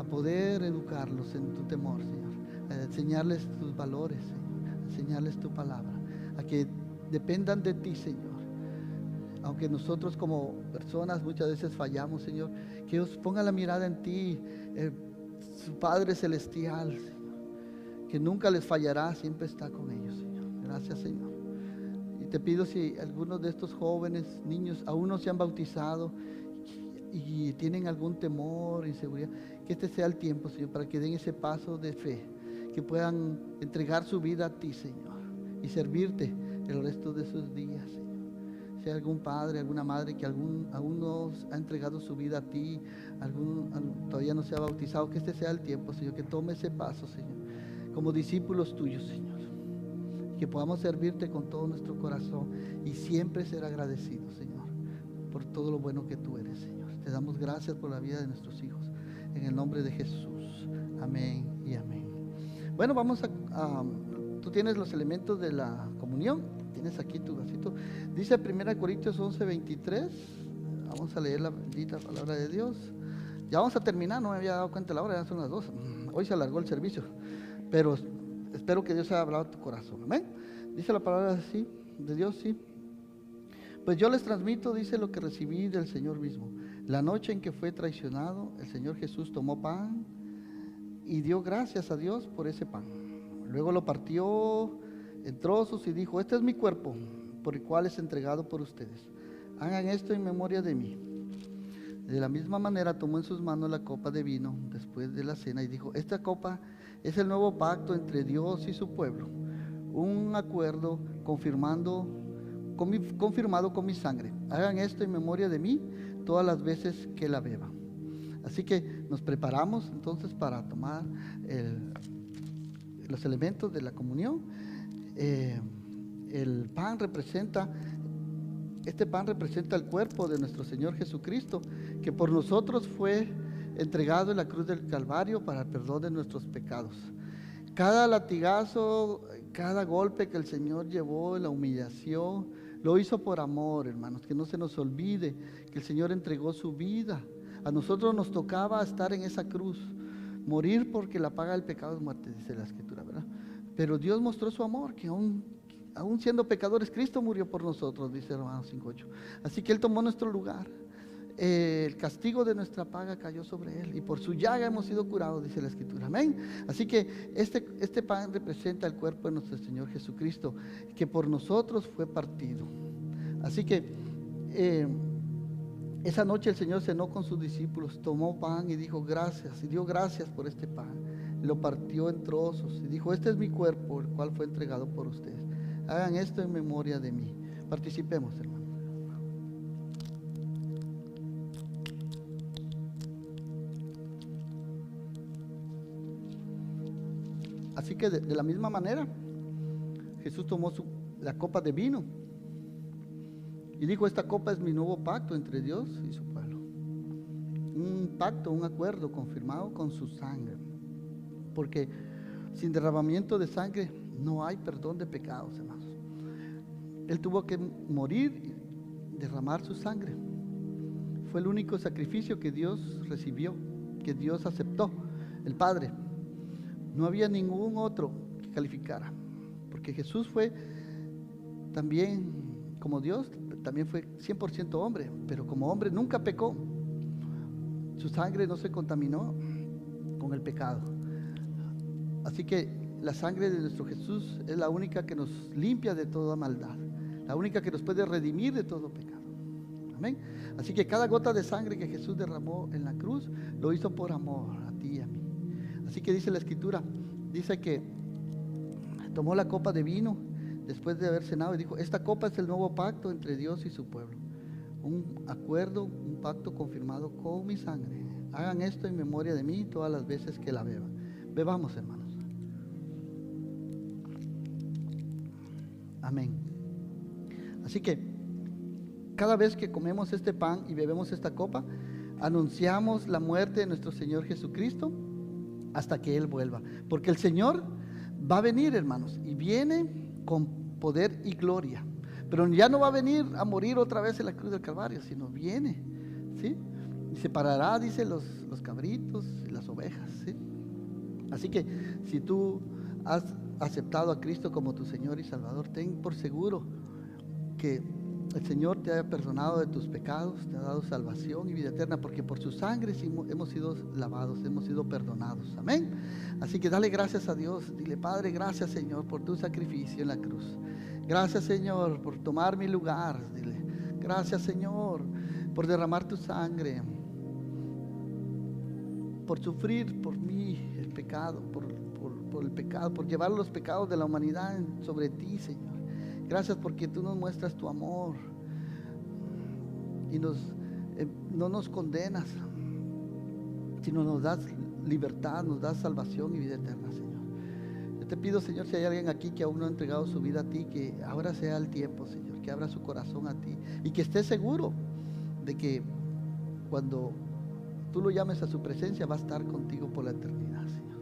poder educarlos en tu temor, Señor. A enseñarles tus valores, Señor. A enseñarles tu palabra. A que dependan de ti, Señor. Aunque nosotros como personas muchas veces fallamos, Señor, que ellos pongan la mirada en ti, su Padre Celestial, Señor, que nunca les fallará, siempre está con ellos, Señor. Gracias, Señor. Y te pido, si algunos de estos jóvenes, niños, aún no se han bautizado y tienen algún temor, inseguridad, que este sea el tiempo, Señor, para que den ese paso de fe, que puedan entregar su vida a ti, Señor, y servirte el resto de sus días, Señor. Si hay algún padre, alguna madre que aún no ha entregado su vida a ti, todavía no se ha bautizado, que este sea el tiempo, Señor, que tome ese paso, Señor, como discípulos tuyos, Señor. Que podamos servirte con todo nuestro corazón y siempre ser agradecidos, Señor, por todo lo bueno que tú eres, Señor. Te damos gracias por la vida de nuestros hijos, en el nombre de Jesús. Amén y amén. Bueno, tú tienes los elementos de la comunión. Tienes aquí tu vasito. Dice 1 Corintios 11:23. Vamos a leer la bendita palabra de Dios. Ya vamos a terminar, no me había dado cuenta la hora, ya son las 2. Hoy se alargó el servicio, pero espero que Dios haya hablado a tu corazón. Amén. Dice la palabra así, de Dios, sí. Pues yo les transmito, dice, lo que recibí del Señor mismo. La noche en que fue traicionado, el Señor Jesús tomó pan y dio gracias a Dios por ese pan. Luego lo partió en trozos y dijo: este es mi cuerpo, por el cual es entregado por ustedes. Hagan esto en memoria de mí. De la misma manera tomó en sus manos la copa de vino después de la cena y dijo: esta copa es el nuevo pacto entre Dios y su pueblo, un acuerdo confirmado con mi sangre. Hagan esto en memoria de mí todas las veces que la beban. Así que nos preparamos entonces para tomar los elementos de la comunión. El pan representa el cuerpo de nuestro Señor Jesucristo, que por nosotros fue entregado en la cruz del Calvario para el perdón de nuestros pecados. Cada latigazo, cada golpe que el Señor llevó, la humillación, lo hizo por amor, hermanos. Que no se nos olvide que el Señor entregó su vida. A nosotros nos tocaba estar en esa cruz, morir, porque la paga del pecado es muerte, dice la Escritura, ¿verdad? Pero Dios mostró su amor, que aún siendo pecadores, Cristo murió por nosotros, dice Romanos 5:8. Así que Él tomó nuestro lugar. El castigo de nuestra paga cayó sobre Él, y por su llaga hemos sido curados, dice la Escritura. Amén. Así que este pan representa el cuerpo de nuestro Señor Jesucristo, que por nosotros fue partido. Así que esa noche el Señor cenó con sus discípulos, tomó pan y dijo gracias, y dio gracias por este pan. Lo partió en trozos y dijo: este es mi cuerpo, el cual fue entregado por ustedes. Hagan esto en memoria de mí. Participemos, hermano. Así que de la misma manera, Jesús tomó la copa de vino y dijo: esta copa es mi nuevo pacto entre Dios y su pueblo. Un pacto, un acuerdo confirmado con su sangre. Porque sin derramamiento de sangre no hay perdón de pecados, hermanos. Él tuvo que morir y derramar su sangre. Fue el único sacrificio que Dios recibió, que Dios aceptó, el Padre, No había ningún otro que calificara, porque Jesús fue también como Dios, también fue 100% hombre, pero como hombre nunca pecó. Su sangre no se contaminó con el pecado. Así que la sangre de nuestro Jesús es la única que nos limpia de toda maldad, la única que nos puede redimir de todo pecado. Amén. Así que cada gota de sangre que Jesús derramó en la cruz lo hizo por amor a ti y a mí. Así que dice la Escritura, dice que tomó la copa de vino después de haber cenado y dijo: esta copa es el nuevo pacto entre Dios y su pueblo, un acuerdo, un pacto confirmado con mi sangre. Hagan esto en memoria de mí todas las veces que la beban. Bebamos, hermanos. Amén. Así que cada vez que comemos este pan y bebemos esta copa, anunciamos la muerte de nuestro Señor Jesucristo hasta que Él vuelva. Porque el Señor va a venir, hermanos, y viene con poder y gloria. Pero ya no va a venir a morir otra vez en la cruz del Calvario, sino viene, ¿sí? Y separará, dice, los cabritos y las ovejas, ¿sí? Así que si tú has aceptado a Cristo como tu Señor y Salvador, ten por seguro que el Señor te ha perdonado de tus pecados, te ha dado salvación y vida eterna, porque por su sangre hemos sido lavados, hemos sido perdonados. Amén. Así que dale gracias a Dios. Dile: Padre, gracias, Señor, por tu sacrificio en la cruz. Gracias, Señor, por tomar mi lugar. Dile: gracias, Señor, por derramar tu sangre, por sufrir por mí el pecado, por el pecado, por llevar los pecados de la humanidad sobre ti, Señor. Gracias porque tú nos muestras tu amor y no nos condenas, sino nos das libertad, nos das salvación y vida eterna, Señor. Yo te pido, Señor, si hay alguien aquí que aún no ha entregado su vida a ti, que ahora sea el tiempo, Señor, que abra su corazón a ti y que esté seguro de que cuando tú lo llames a su presencia va a estar contigo por la eternidad, Señor.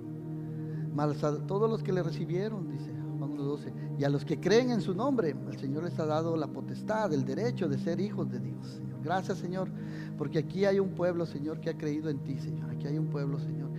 Mas a todos los que le recibieron, dice Juan 1:12, y a los que creen en su nombre, el Señor les ha dado la potestad, el derecho de ser hijos de Dios, Señor. Gracias, Señor, porque aquí hay un pueblo, Señor, que ha creído en ti, Señor. Aquí hay un pueblo, Señor,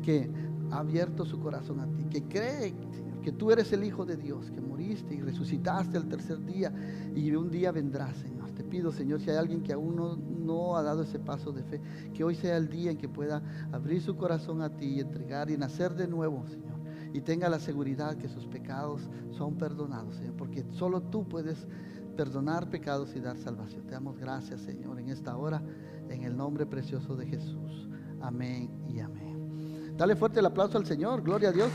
que ha abierto su corazón a ti, que cree, Señor, que tú eres el Hijo de Dios, que moriste y resucitaste al tercer día y un día vendrás, Señor. Te pido, Señor, si hay alguien que aún no ha dado ese paso de fe, que hoy sea el día en que pueda abrir su corazón a ti y entregar y nacer de nuevo, Señor, y tenga la seguridad que sus pecados son perdonados, Señor, porque solo tú puedes perdonar pecados y dar salvación. Te damos gracias, Señor, en esta hora, en el nombre precioso de Jesús. Amén y amén. Dale fuerte el aplauso al Señor. Gloria a Dios.